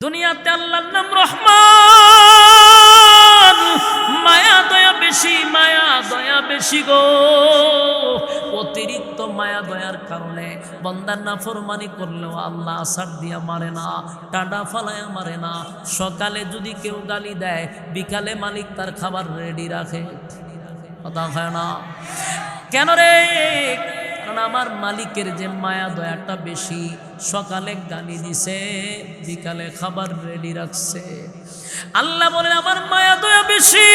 দুনিয়াতে আল্লাহর নাম রহমান, মায়া দয়া বেশি, মায়া দয়া বেশি গো। অতিরিক্ত মায়া দয়ার কারণে বান্দার নাফরমানি করলেও আল্লাহ আসার দিয়া মারে না, টাডা ফালায়া মারে না। সকালে যদি কেউ গালি দেয়, বিকালে মালিক তার খাবার রেডি রাখে, কথা হয় না কেন রে? কারণ আমার মালিকের যে মায়া দয়াটা বেশি, সকালে গালি দিছে, বিকালে খাবার রেডি রাখছে। আল্লাহ বলেন আমার মায়া দয়া বেশি,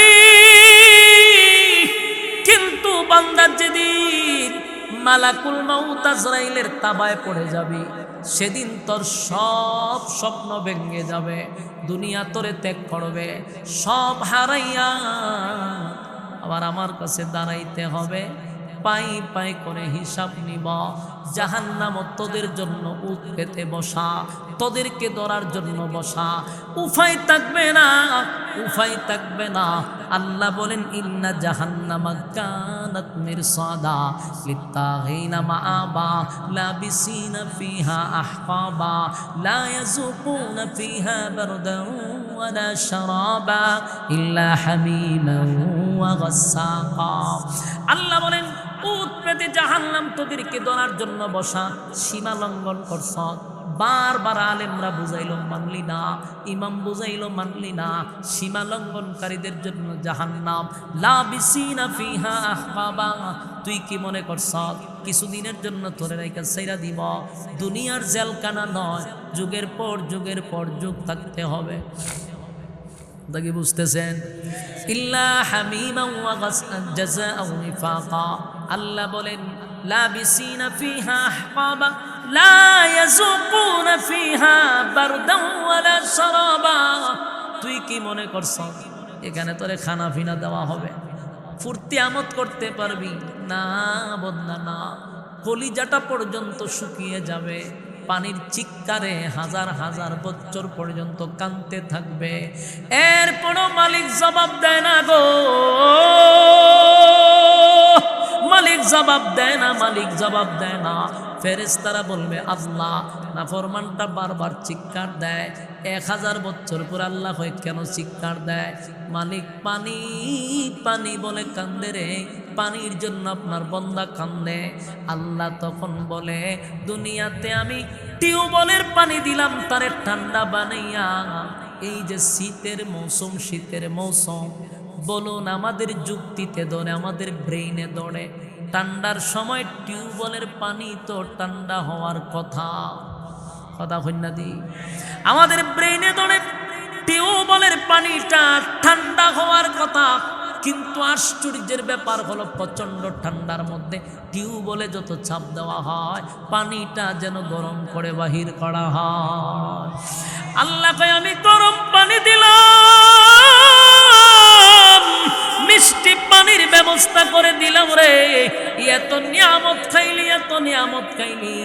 কিন্তু বান্দার যেদিন মালাকুল মাউত আজরাইলের তাবায় পড়ে যাবি, সেদিন তোর সব স্বপ্ন ভেঙে যাবে, দুনিয়া তোরে ত্যাগ করবে, সব হারাইয়া আবার আমার কাছে দাঁড়াইতে হবে, পাই পাই করে হিসাব নিব। জাহান্নাম তোদের জন্য উঠ পেতে বসা, তোদেরকে ধরার জন্য বসা, উফাই থাকবে না, উফাই থাকবে না। আল্লাহ বলেন ইন্না জাহান্নামা কানাত মিরসাদা লিত্তাগিনা মাআবা লাবিসিনা ফিহা আহকাবা লা ইয়াযুকুনা ফিহা বারদান ওয়ালা শারাবা ইল্লা হামিমান ওয়া গাসসাকা। আল্লাহ বলেন উট পেতে জাহান্নাম তোদেরকে ধরার জন্য বসা, সীমা লঙ্ঘন করছ। বারবার আলেমরা বুঝাইল মানলি না, ইমাম বুঝাইল মানলি না। সীমা লঙ্ঘনকারীদের জন্য জাহান্নাম, লাবিসিনা ফিহা আহকাবা। তুই কি মনে করছ কিছুদিনের জন্য তোরে রাইকা ছাইরা দিব? দুনিয়ার জেলখানা নয়, যুগের পর যুগের পর যুগ থাকতে হবে। কি বুঝতেছেন? ইল্লা হামিমান ওয়া জাযাআও নিফাকা। আল্লাহ বলেন লাবিসিনা ফিহা আহকাবা লা ইয়াযুকুনা ফিহা বারদান ওয়ালা শারাবা। তুই কি মনে করছ এখানে তোরে খানা ফিনা দেওয়া হবে, ফুর্তি আমোদ করতে পারবি? না বন্ধা না, কলিজাটা পর্যন্ত শুকিয়ে যাবে, পানির চিৎকারে হাজার হাজার বছর পর্যন্ত কাঁদতে থাকবে। এরপরও মালিক জবাব দেয় না গো, মালিক জবাব দেয় না, মালিক জবাব দেয় না। ফেরেশতারা বলবে আল্লাহ, নাফরমানটা বারবার চিৎকার দেয়। 1000 বছর পর আল্লাহ হয় কেন চিৎকার দেয়? মালিক পানি পানি বলে কান্দে রে, পানির জন্য আপনার বন্দা কান্দে। আল্লাহ তখন বলে দুনিয়াতে আমি টিউবওয়েলের পানি দিলাম তারে ঠান্ডা বানাইয়া। এই যে শীতের মৌসুম, শীতের মৌসুম, বলুন আমাদের যুক্তিতে ধরে, আমাদের ব্রেইনে ধরে, ঠান্ডার সময় টিউবওয়েলের পানি তো ঠান্ডা হওয়ার কথা, কথা হইনা দি। আমাদের ব্রেইনে ধরে টিউবওয়েলের পানিটা ঠান্ডা হওয়ার কথা, কিন্তু আশ্চর্যের ব্যাপার হলো প্রচণ্ড ঠান্ডার মধ্যে টিউবওয়েলে যত চাপ দেওয়া হয়, পানিটা যেন গরম করে বাহির করা হয়। আল্লাহ কয় আমি গরম পানি দিলাম, মিষ্টি পানির ব্যবস্থা করে দিলাম রে। এত নিয়ামত খাইলি, এত নিয়ামত খাইলি,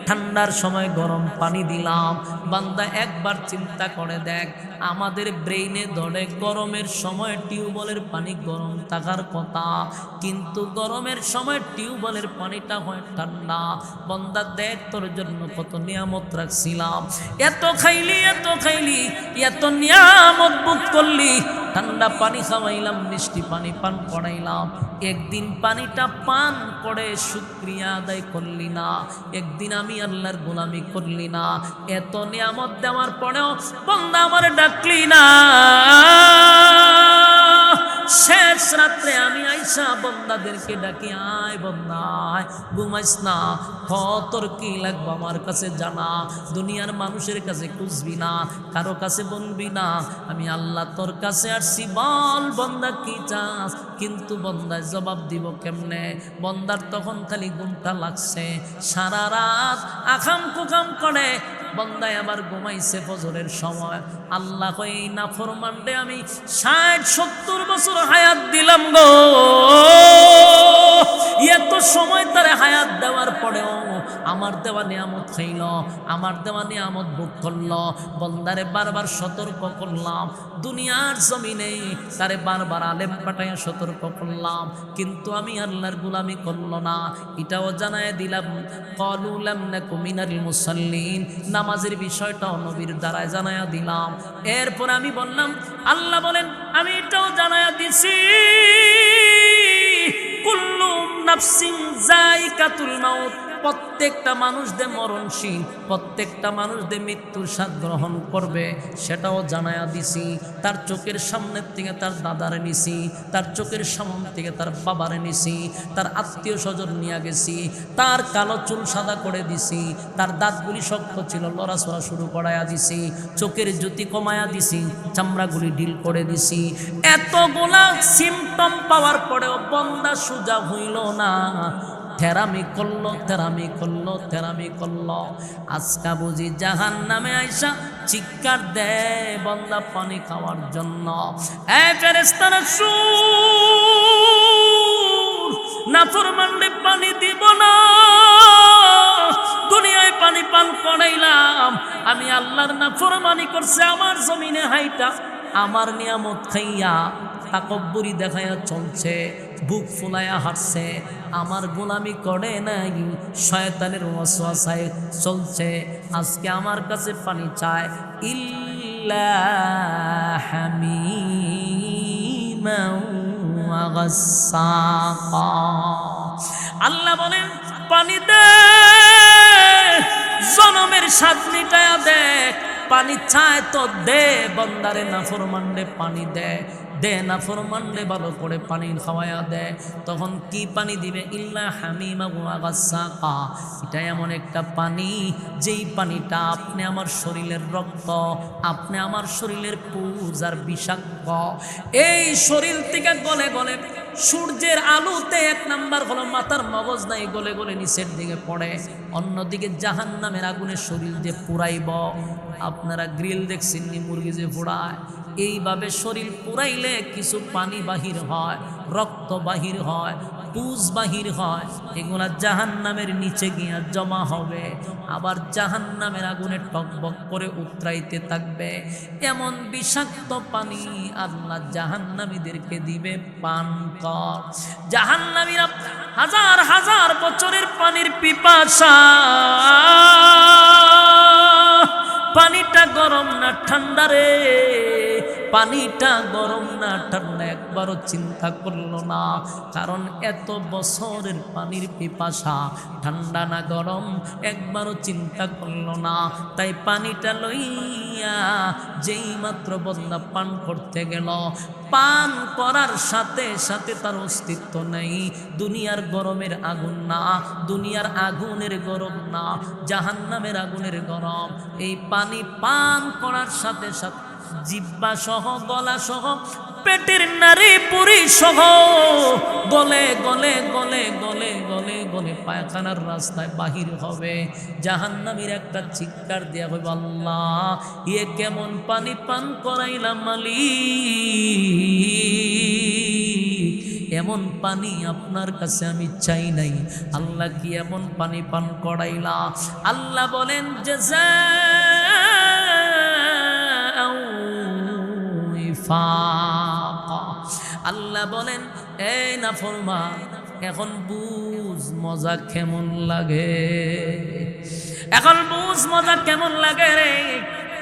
ঠান্ডার সময় গরম পানি দিলাম। বান্দা একবার চিন্তা করে দেখ, আমাদের ব্রেইনে ধরে গরমের সময় টিউবওয়েলের পানি গরম থাকার কথা, কিন্তু গরমের সময় টিউবওয়েলের পানিটা হয় ঠান্ডা। বান্দা দেখ তোর জন্য কত নিয়ামত রাখছিলাম, এত খাইলি, এত খাইলি, এত নিয়ামত ভোগ করলি, ঠান্ডা পানি খাওয়াইলাম, মিষ্টি পানি পান করাইলাম, একদিন পানিটা পান করে শুকরিয়া আদায় করলি না, একদিন আমি আল্লাহর গোলামি করলি না। এত নিয়ামত দেওয়ার পরেও বান্দা আমার ডাকলি না। শেষ রাত্রে আমি আইসা বন্দাদেরকে ডাকি, আয় বন্দা আয়, ঘুমাইস না, তোর কি লাগবে আমার কাছে জানা, দুনিয়ার মানুষের কাছে খুঁজবি না, কারো কাছে বলবি না, আমি আল্লাহ তোর কাছে আসছি, বল বন্দা কি চাস। কিন্তু বন্দায় জবাব দিব কেমনে? বন্দার তখন খালি ঘুমটা লাগছে, সারা রাত আখাম কুখাম করে বন্দায় আবার ঘুমাইছে ফজরের সময়। আল্লাহ কই নাফরমানরে আমি 60-70 বছর হায়াত দিলাম গো, এত সময় তারে হায়াত দেওয়ার পরেও আমার দেওয়া নিয়ামত খাইল, আমার দেওয়া নিয়ামত ভোগ করল। বন্দারে বারবার সতর্ক করলাম, দুনিয়ার জমিনে তারে বারবার আলেম পাঠাইয়া সতর্ক করলাম, কিন্তু আমি আল্লাহর গোলামি করল না। এটাও জানায় দিলাম, ক্বালু লাম নাকু মিনাল মুসাল্লিন, নামাজের বিষয়টাও নবীর দ্বারায় জানায়া দিলাম। এরপর আমি বললাম, আল্লাহ বলেন আমি এটাও জানায়া দিছি, কুল্লু নাফসিন যায়িকাতুল মাউত, প্রত্যেকটা মানুষ দে মরণশীল, প্রত্যেকটা মানুষ দে মৃত্যুর স্বাদ গ্রহণ করবে, সেটাও জানায়া দিছি। তার চোখের সামনের থেকে তার দাদারে নিছি, তার চোখের সামনে থেকে তার বাবারে নিছি, তার আত্মীয় স্বজন নিয়ে গেছি, তার কালো চুল সাদা করে দিছি, তার দাঁতগুলি শক্ত ছিল লড়াচড়া শুরু করাইয়া দিছি, চোখের জ্যোতি কমায়া দিছি, চামড়াগুলি ঢিল করে দিছি। এতগুলা সিমটম পাওয়ার পরেও বন্দা সোজা হইল না, থেরামি করলো, থেরামি করলো, থেরামি করলো। আজকা বুঝি জাহান নামে আইসা চিৎকার দেয় বন্দা পানি খাওয়ার জন্য। ফেরেশতারা সুর, নাফরমানরে পানি দিব না, দুনিয়ায় পানি পান করাইলাম, আমি আল্লাহর নাফরমানি করছে আমার জমিনে হাইটা, আমার নিয়ামত খাইয়া তাকব্বুরি দেখাইয়া চলছে, বুক ফুলাইয়া হাঁটছে, আমার গোলামি করে নাই, শয়তানের ওয়াসওয়াসায় চলছে। আজকে আমার কাছে পানি চায়, ইল্লা হামিমান ওয়া গাসসাকা। আল্লাহ বলেন পানি দে, জনমের স্বাদ মিটায়া দে, পানি চায় তো দে, বন্দারে নাফরমানরে পানি দে, দে নাফরমানরে ভালো করে পানি খাওয়ায়া দে। তখন কি পানি দিবে? ইল্লা হামিমা ওয়া গাসসাকা। এটা এমন একটা পানি, যেই পানিটা আপনি আমার শরীরের রক্ত, আপনি আমার শরীরের পুজ আর বিষাক্ত, এই শরীর থেকে গলে গলে সূর্যের আলোতে এক নাম্বার হলো মাথার মগজ নাই, গলে গলে নিচের দিকে পড়ে, অন্যদিকে জাহান্নামের আগুনে শরীর যে পুরাইব। আপনারা গ্রিল দেখছেন নি, মুরগি যে পোড়ায়, এইভাবে শরীর পুরাইলে কিছু পানি বাহির হয়, রক্ত বাহির হয়, পুজ বাহির হয়, এগুলা জাহান্নামের নিচে গিয়া জমা হবে, আবার জাহান্নামের আগুনে টকবক করে উতরাইতে থাকবে। এমন বিষাক্ত পানি আল্লাহ জাহান্নামীদেরকে দিবে, পান কর। জাহান্নামীরা হাজার হাজার বছরের পানির পিপাসা, পানিটা গরম না ঠান্ডা রে, পানিটা গরম না ঠান্ডা একবারও চিন্তা করলো না, কারণ এত বছরের পানির পিপাসা, ঠান্ডা না গরম একবারও চিন্তা করলো না। তাই পানিটা লইয়া যেই মাত্র বন্দা পান করতে গেল, পান করার সাথে সাথে তার অস্তিত্ব নেই। দুনিয়ার গরমের আগুন না, দুনিয়ার আগুনের গরম না, জাহান্নামের আগুনের গরম। এই পানি পান করার সাথে সাথে জিহ্বা সহ, গলা সহ, পেটের নারী পুরি সহ গলে গলে গলে গলে গলে গলে পায়খানার রাস্তায় বাহির হবে। জাহান্নামীর একটা চিৎকার দেয়া হবে, আল্লাহ এ কেমন পানি পান করাইলাম মালিক, এমন পানি আপনার কাছে আমি চাই নাই, আল্লাহ কি এমন পানি পান করাইলা? আল্লাহ বলেন যে আল্লাহ বলেন এই নাফরমান, এখন বুঝ মজা কেমন লাগে, এখন বুঝ মজা কেমন লাগে রে।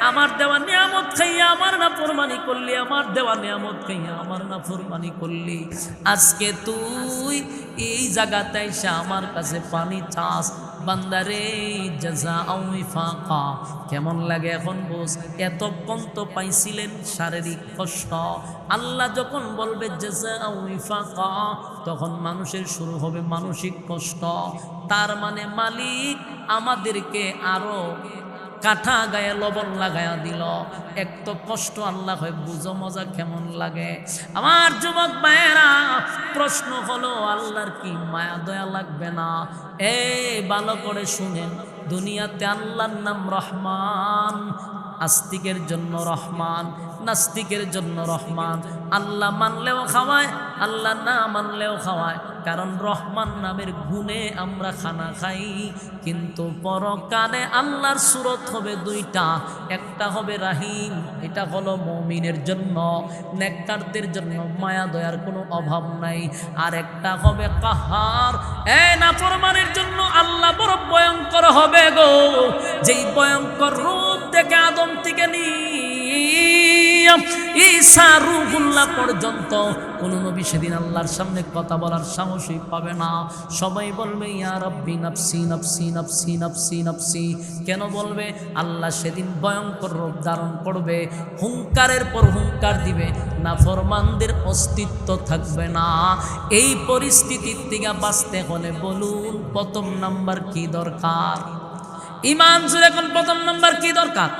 আমার দেওয়া নিয়ামত খাইয়া আমার নাফরমানি করলি, আমার দেওয়া নিয়ামত খাইয়া আমার নাফরমানি করলি। আজকে তুই এই জায়গাতে এসে আমার কাছে পানি চাস, বান্দারে জাযাআউ ওয়াফাকা, কেমন লাগে এখন বুঝ। এতক্ষণ তো পাইছিলেন শারীরিক কষ্ট, আল্লাহ যখন বলবে জাযাআউ ওয়াফাকা, তখন মানুষের শুরু হবে মানসিক কষ্ট। তার মানে মালিক আমাদেরকে আরো কাঠা গায়ে লবণ লাগায়া দিল। এক তো কষ্ট আল্লাহ হয়, বুঝো মজা কেমন লাগে। আমার যুবক ভাইয়েরা, প্রশ্ন হলো আল্লাহর কি মায়া দয়া লাগবে না? এই ভালো করে শুনেন, দুনিয়াতে আল্লাহর নাম রহমান, আস্তিকের জন্য রহমান, নাস্তিকের জন্য রহমান। আল্লাহ মানলেও খাওয়ায়, আল্লাহ না মানলেও খাওয়ায়, কারণ রহমান নামের গুণে আমরা খানা খাই, কিন্তু পরকালে আল্লাহর সূরত হবে দুইটা, একটা হবে রাহিম, এটা হলো মুমিনের জন্য, নেককারদের জন্য মায়া দয়ার কোনো অভাব নাই, আর একটা হবে কাহার, নাফরমানের জন্য আল্লাহ বড় ভয়ঙ্কর হবে গো, যেই ভয়ঙ্কর রূপ দেখে আদম থেকে ঈসা রূহুল্লাহ পর্যন্ত কোন নবী সেদিন আল্লাহর সামনে কথা বলার সাহসই পাবে না। সবাই বলবে ইয়া রাব্বি নাফসি নাফসি নাফসি নাফসি নাফসি। কেন বলবে? আল্লাহ সেদিন ভয়ঙ্কর রূপ ধারণ করবে, হুঙ্কারের পর হুঙ্কার দিবে, নাফরমানদের অস্তিত্ব থাকবে না। এই পরিস্থিতির থেকে বাঁচতে হলে বলুন প্রথম নাম্বার কি দরকার? ঈমান জুড়ে এখন প্রথম নাম্বার কি দরকার?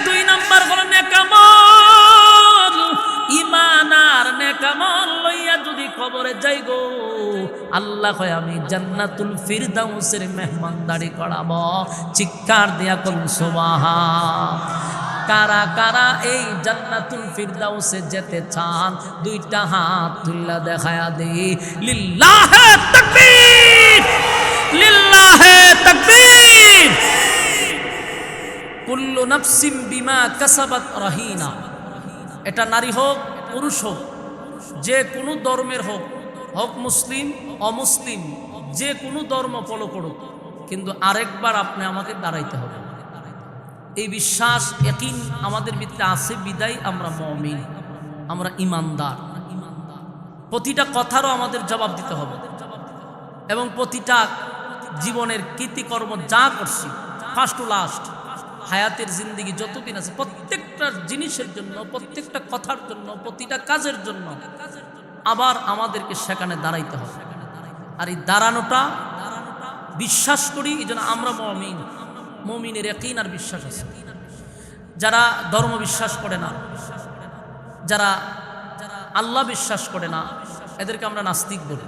দুই নাম্বার হলো নেকামল। ঈমান আর নেকামল লইয়া যদি কবরে যাই গো, আল্লাহ কয় আমি জান্নাতুল ফিরদাউসের মেহমানদারি করাবো। চিৎকার দিয়া করুন সুবহান। কারা কারা এই জান্নাতুল ফিরদাউসে যেতে চান? দুইটা হাত তুল্লা দেখায়া দেই। লিল্লাহে তাকবীর, লিল্লাহে তাকবীর। কুল্লু নাফসিম বিমা কাসাবাত রাহিনা। এটা নারী হোক পুরুষ হোক, যে কোনো ধর্মের হোক, হোক মুসলিম অমুসলিম, যে কোনো ধর্ম ফলো করুক, কিন্তু আরেকবার আপনি আমাকে দাঁড়াইতে হবে। এই বিশ্বাস ইয়াকিন আমাদের ভিতরে আছে বিদায় আমরা মুমিন, আমরা ঈমানদার। প্রতিটা কথারও আমাদের জবাব দিতে হবে, এবং প্রতিটা জীবনের কৃতিকর্ম যা করছি ফার্স্ট টু লাস্ট, হায়াতের জিন্দেগি যতদিন আছে প্রত্যেকটা জিনিসের জন্য, প্রত্যেকটা কথার জন্য, প্রতিটা কাজের জন্য আবার আমাদেরকে সেখানে দাঁড়াইতে হবে। আর এই দাঁড়ানোটা বিশ্বাস করি, এই জন্য আমরা মুমিন। মুমিনের ইয়াকিন আর বিশ্বাস আছে। যারা ধর্ম বিশ্বাস করে না, যারা আল্লাহ বিশ্বাস করে না, এদেরকে আমরা নাস্তিক বলি।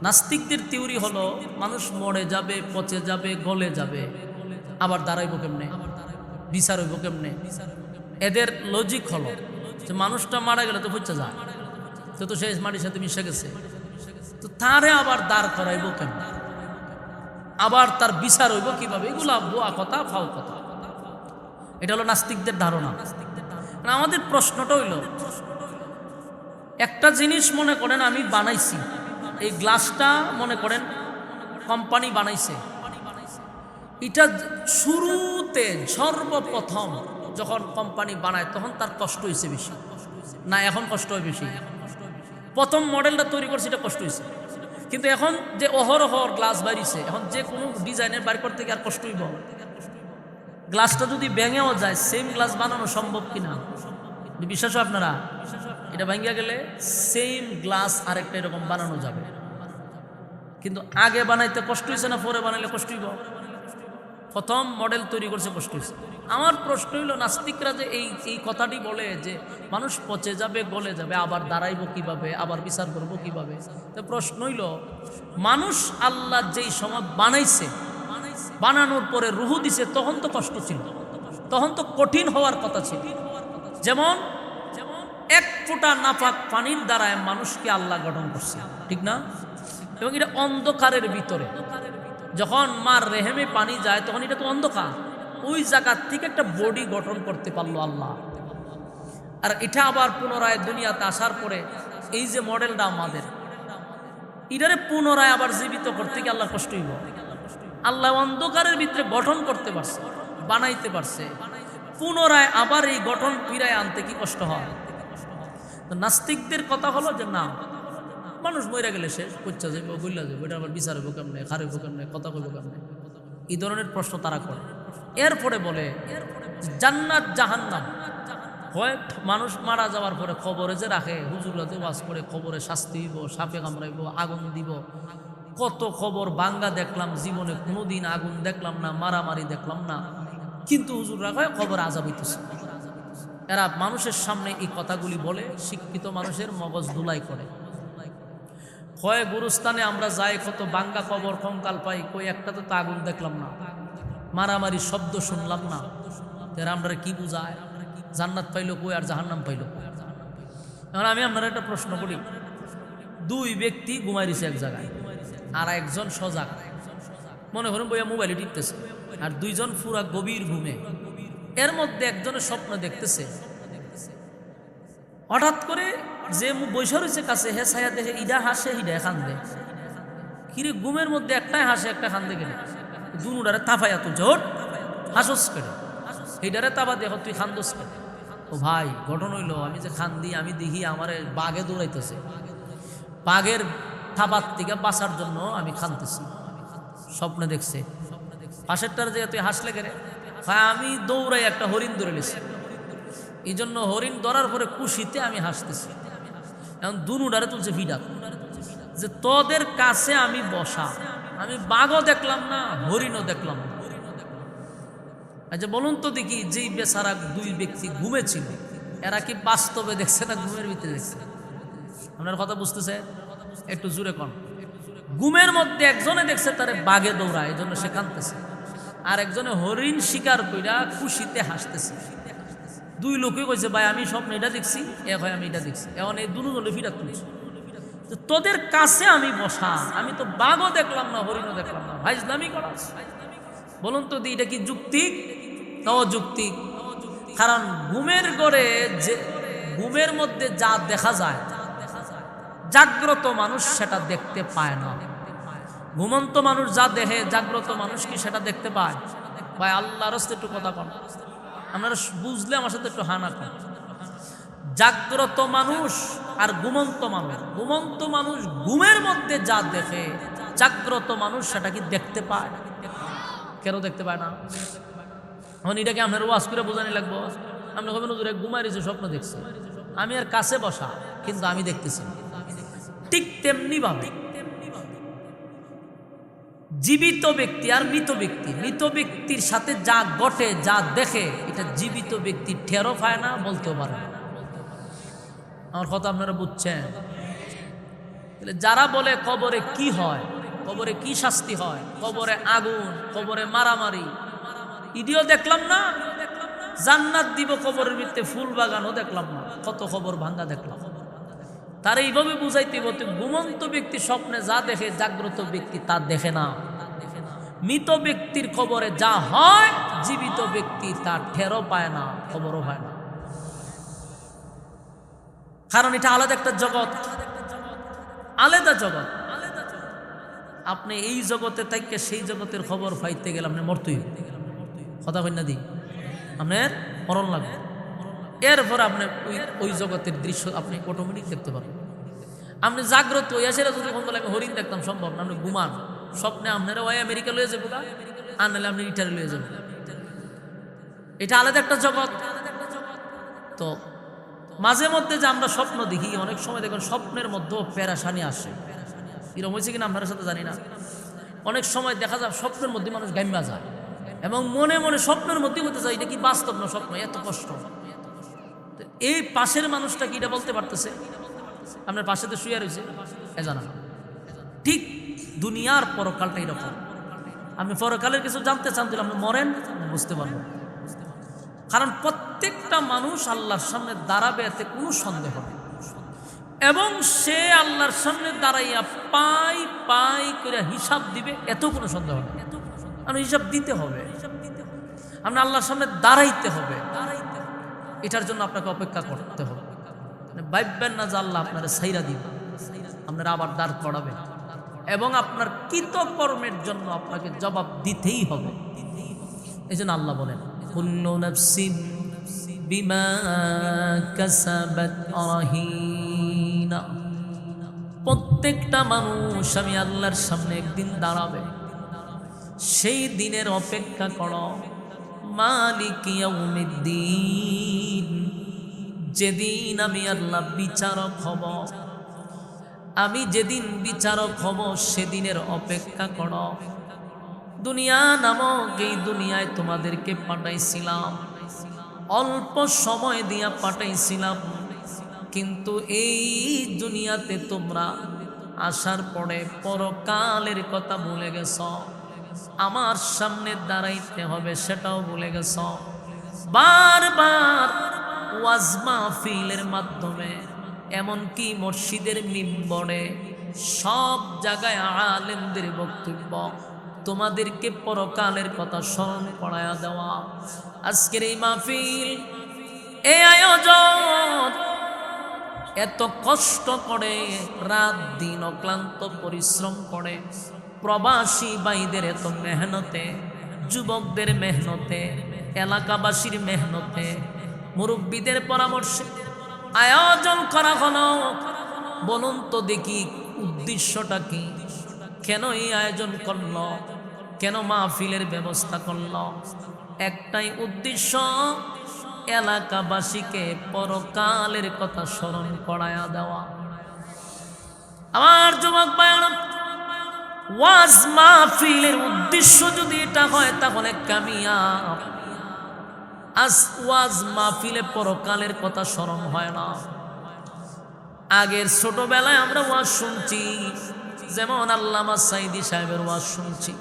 নাস্তিকদের থিওরি হলো মানুষ মরে যাবে, পচে যাবে, গলে যাবে, আবার দাঁড়াইব কেমনে, বিচার হইব কেমনে। এদের লজিক হলো যে মানুষটা মারা গেলে তো হচ্ছে যায়, তো শেষ মাটির সাথে মিশে গেছে, তো তারে আবার দাঁড় করাইব কেমনে, আবার তার বিচার হইব কিভাবে। এগুলা বোয়া কথা, ফাও কথা। এটা হলো নাস্তিকদের ধারণা। আমাদের প্রশ্নটা হইল, একটা জিনিস মনে করেন আমি বানাইছি, এই গ্লাসটা মনে করেন কোম্পানি বানাইছে, এটা শুরুতে সর্বপ্রথম যখন কোম্পানি বানায় তখন তার কষ্ট হয়েছে বেশি না এখন কষ্ট হয় বেশি? প্রথম মডেলটা তৈরি করছে এটা কষ্ট হয়েছে, কিন্তু এখন যে অহরহর গ্লাস বাড়িছে, এখন যে কোনো ডিজাইনের বাড়ি করতে গিয়ে আর কষ্ট হইব? গ্লাসটা যদি ভেঙেও যায়, সেম গ্লাস বানানো সম্ভব কিনা বিশ্বাস হয় আপনারা? এটা ভেঙে গেলে সেম গ্লাস আরেকটা এরকম বানানো যাবে, কিন্তু আগে বানাইতে কষ্ট হয়েছে না পরে বানাইলে কষ্ট হইব? প্রথম মডেল তৈরি করছে কষ্ট হয়েছে। আমার প্রশ্ন হইল, নাস্তিকরা যে এই কথাটি বলে যে মানুষ পচে যাবে, গলে যাবে, আবার দাঁড়াইব কিভাবে, আবার বিচার করব কিভাবে, তো প্রশ্ন হইল মানুষ আল্লাহ যেই সময় বানাইছে, বানানোর পরে রুহু দিছে, তখন তো কষ্ট ছিল, তখন তো কঠিন হওয়ার কথা ছিল। যেমন এক ফোঁটা নাপাক পানির দ্বারায় মানুষকে আল্লাহ গঠন করছে, ঠিক না? এবং এটা অন্ধকারের ভিতরে, যখন মার রেহেমে পানি যায় তখন এটা তো অন্ধকার, ওই জায়গার থেকে একটা বডি গঠন করতে পারলো আল্লাহ। আর এটা আবার পুনরায় দুনিয়াতে আসার পরে এই যে মডেলটা আমাদের, এটারে পুনরায় আবার জীবিত করতে গিয়ে আল্লাহ কষ্ট হইব। আল্লাহ অন্ধকারের ভিতরে গঠন করতে পারছে, বানাইতে পারছে, পুনরায় আবার এই গঠন ফিরায় আনতে কি কষ্ট হয়? নাস্তিকদের কথা হলো যে না, মানুষ মরে গেলে শেষ, পচ্চা যাইব, গইলা যাইব, এটা আবার বিচার হইব কেমনে, খারাপ হইব কেমনে, কথা কইব কেমনে, এই ধরনের প্রশ্ন তারা করে। এরপরে বলে জান্নাত জাহান্নাম হয়, মানুষ মারা যাওয়ার পরে খবরে যে রাখে, হুজুররা যে ওয়াজ করে খবরে শাস্তি হইব, সাপে কামড়াইব, আগুন দিব, কত খবর বাঙ্গা দেখলাম, জীবনে কোনোদিন আগুন দেখলাম না, মারামারি দেখলাম না, কিন্তু হুজুররা কয় খবর আযাব হইতেছে। এরা মানুষের সামনে এই কথাগুলি বলে, শিক্ষিত মানুষের মগজ ধুলাই করে। হয় গুরুস্থানে আমরা যাই, কত বাঙ্গা কবর কঙ্কাল পাই, কই একটাতে তো আগুন দেখলাম না, মারামারি শব্দ শুনলাম না, এরা আমরা কি বুঝায়? জান্নাত পাইল কই আর জাহান্নাম পাইল কই? এখন আমি আপনারা একটা প্রশ্ন করি, দুই ব্যক্তি ঘুমাই রয়েছে এক জায়গায়, আর একজন সজাগ, মনে করেন বইয়া মোবাইলে টিপতেছে, আর দুইজন পুরা গভীর ঘুমে। এর মধ্যে একজনের স্বপ্ন দেখতেছে, হঠাৎ করে যে বৈশা রয়েছে কাছে হে ছায়া দেখে ইডা হাসে হিডা কান্দে। কিরে ঘুমের মধ্যে একটাই হাসে একটা কান্দে গেলে, দুনুডারে তাফাইয়া তুলছে, হট হাসস করে, এইটারে তাবা দেখো তুই খান্দস করে। ও ভাই ঘটনা হইল, আমি যে খান্দি আমি দেখি আমার বাঘে দৌড়াইতেছে, বাঘের থাবার থেকে বাঁচার জন্য আমি খানতেছি। স্বপ্নে দেখছে, পাশেরটার যে তুই হাসলে গেলে, ভাই আমি দৌড়াই একটা হরিণ ধরে নিছি, এই জন্য হরিণ ধরার পরে খুশিতে আমি হাসতেছি। এখন দুনুডারে তুলছে ভিডা, যে তোদের কাছে আমি বসা, আমি বাঘও দেখলাম না হরিণও দেখলাম না। আচ্ছা বলুন তো দেখি, যেই বেচারা দুই ব্যক্তি ঘুমেছিল, এরা কি বাস্তবে দেখছে না ঘুমের ভিতরে দেখছে? আপনার কথা বুঝতেছে? একটু জুড়ে কন। ঘুমের মধ্যে একজনে দেখছে তারে বাঘে দৌড়ায়, এই জন্য সে কাঁদতেছে, আর একজনে হরিণ শিকার কইরা খুশিতে হাসতেছে। দুই লোকে কইছে ভাই আমি স্বপ্ন এটা দেখছি, এক হয় আমি এটা দেখছি। এখন এই দুজনে ফিরা তুলছে, তোদের কাছে আমি বসা, আমি তো বাঘও দেখলাম না হরিণও দেখলাম না, ভাই ইসলামী করা। বলুন তো এটা কি যুক্তিক? অযৌক্তিক। কারণ ঘুমের গড়ে যে ঘুমের মধ্যে যা দেখা যায়, জাগ্রত মানুষ সেটা দেখতে পায় না। ঘুমন্ত মানুষ যা দেখে, জাগ্রত মানুষ কি সেটা দেখতে পায়? ভাই আল্লাহর রাস্তায় একটু কথা কন, আপনারা বুঝলে আমার সাথে একটু হানা কন। জাগ্রত মানুষ আর ঘুমন্ত মানুষ, ঘুমন্ত মানুষ ঘুমের মধ্যে যা দেখে, জাগ্রত মানুষ সেটা কি দেখতে পায়? কেন দেখতে পায় না? এখন এটাকে আপনার ওয়াজ করে বোঝানি লাগবো? আপনি কবেন হুজুর ঘুমাই রয়েছে স্বপ্ন দেখছে, আমি আর কাছে বসা কিন্তু আমি দেখতেছি। ঠিক তেমনি ভাবে জীবিত ব্যক্তি আর মৃত ব্যক্তি, মৃত ব্যক্তির সাথে যা ঘটে যা দেখে, এটা জীবিত ব্যক্তি টেরও পায় না, বলতেও পারে না। আমার কথা আপনারা বুঝছেন? যারা বলে কবরে কি হয়, কবরে কি শাস্তি হয়, কবরে আগুন, কবরে মারামারি, ইডিও দেখলাম না, জান্নাত দিব কবরের ভিতরে ফুল বাগানও দেখলাম না, কত কবর ভাঙ্গা দেখলাম। তার এইভাবে বুঝাইতে বলতে, ঘুমন্ত ব্যক্তি স্বপ্নে যা দেখে, জাগ্রত ব্যক্তি তা দেখে না। মৃত ব্যক্তির কবরে যা হয়, জীবিত ব্যক্তি তা টেরও পায় না, খবরও পায় না। কারণ এটা আলাদা একটা জগৎ, আলাদা জগৎ। আপনি এই জগতে থেকে সেই জগতের খবর পাইতে গেলে আপনি মরতেই, কথা কই না দি, আপনার মরণ লাগবে। এরপর আপনি ওই জগতের দৃশ্য আপনি অটোমেটিক দেখতে পারেন। আপনি জাগ্রত হইয়া সেটা যদি কোন বলে আমি হরিণ দেখতাম, সম্ভব না। আপনি ঘুমান, স্বপ্নে আপনারা ওই আমেরিকা লয়ে যাবো গা, আর নাহলে আপনি ইটালি লয়ে যাবেন। এটা আলাদা একটা জগৎ। তো মাঝে মধ্যে যে আমরা স্বপ্ন দেখি, অনেক সময় দেখুন স্বপ্নের মধ্যেও পেরেশানি আসে। এরকম হয়েছে কিনা আপনার সাথে জানি না। অনেক সময় দেখা যায় স্বপ্নের মধ্যে মানুষ গাইমা যায়, এবং মনে মনে স্বপ্নের মধ্যে হতে চায় এটা কি বাস্তব না স্বপ্ন, এত কষ্ট। এই পাশের মানুষটা কি এটা বলতে পারতেছে? আপনার পাশে তো শুয়ে রয়েছে, এ জানা। ঠিক দুনিয়ার পরকালটা এরকম। আপনি পরকালের কিছু জানতে চান, তাহলে আপনি মরেন, বুঝতে পারবেন। কারণ প্রত্যেকটা মানুষ আল্লাহর সামনে দাঁড়াবে, এতে কোনো সন্দেহ নেই। এবং সে আল্লাহর সামনে দাঁড়াইয়া পাই পাই করে হিসাব দিবে, এত কোনো সন্দেহ নেই। আপনি হিসাব দিতে হবে, আপনি আল্লাহর সামনে দাঁড়াইতে হবে। এটার জন্য আপনাকে অপেক্ষা করতে হবে। ভাববেন না যে আল্লাহ আপনারা ছাইরা দিবেন, আপনারা আবার দাঁড় করাবেন, এবং আপনার কৃতকর্মের জন্য আপনাকে জবাব দিতেই হবে। এই জন্য আল্লাহ বলেন, কুল্লু নাফসিন বিমা কাসাবাত রাহিনা। প্রত্যেকটা মানুষ আমি আল্লাহর সামনে একদিন দাঁড়াবে, সেই দিনের অপেক্ষা করো। মালিক ইয়াউমিদ্দিন, যেদিন আমি আল্লাহ বিচারক হব, আমি যেদিন বিচারক হব সেদিনের অপেক্ষা করো। দুনিয়া নামক এই দুনিয়ায় তোমাদেরকে পাঠাইছিলাম, অল্প সময় দিয়া পাঠাইছিলাম, কিন্তু এই দুনিয়াতে তোমরা আসার পরে পরকালের কথা ভুলে গেছ। আমার সামনে দাঁড়াইতে হবে সেটাও ভুলে গেছ। বারবার ওয়াজ মাহফিলের মাধ্যমে এমনকি মসজিদের মিম্বরে সব জায়গায় আলেমদের বক্তব্য, তোমাদেরকে পরকালের কথা স্মরণ করায়া দেওয়া। আজকের এই মাহফিল, এই আয়োজন এত কষ্ট করে, রাত দিন অক্লান্ত পরিশ্রম করে, প্রবাসী ভাইদের এত মেহনতে, যুবকদের মেহনতে, এলাকাবাসীর মেহনতে, মুরব্বীদের পরামর্শে আয়োজন করা হলো। বলুন তো দেখি উদ্দেশ্যটা কি? কেন এই আয়োজন করল? কেন মাহফিলের ব্যবস্থা করল? একটাই উদ্দেশ্য, এলাকাবাসীকে পরকালের কথা স্মরণ করায়া দেওয়া। আমার যুবক ভাইরা, ওয়াজ মাহফিলের উদ্দেশ্য যদি এটা হয় তাহলে কামিয়াব। আজ ওয়াজ মাহফিলে পরকালের কথা স্মরণ হয় না। আগের ছোটবেলায় আমরা ওয়াজ শুনছি, যেমন আল্লামা সাইদি সাহেবের ওয়াজ শুনছি,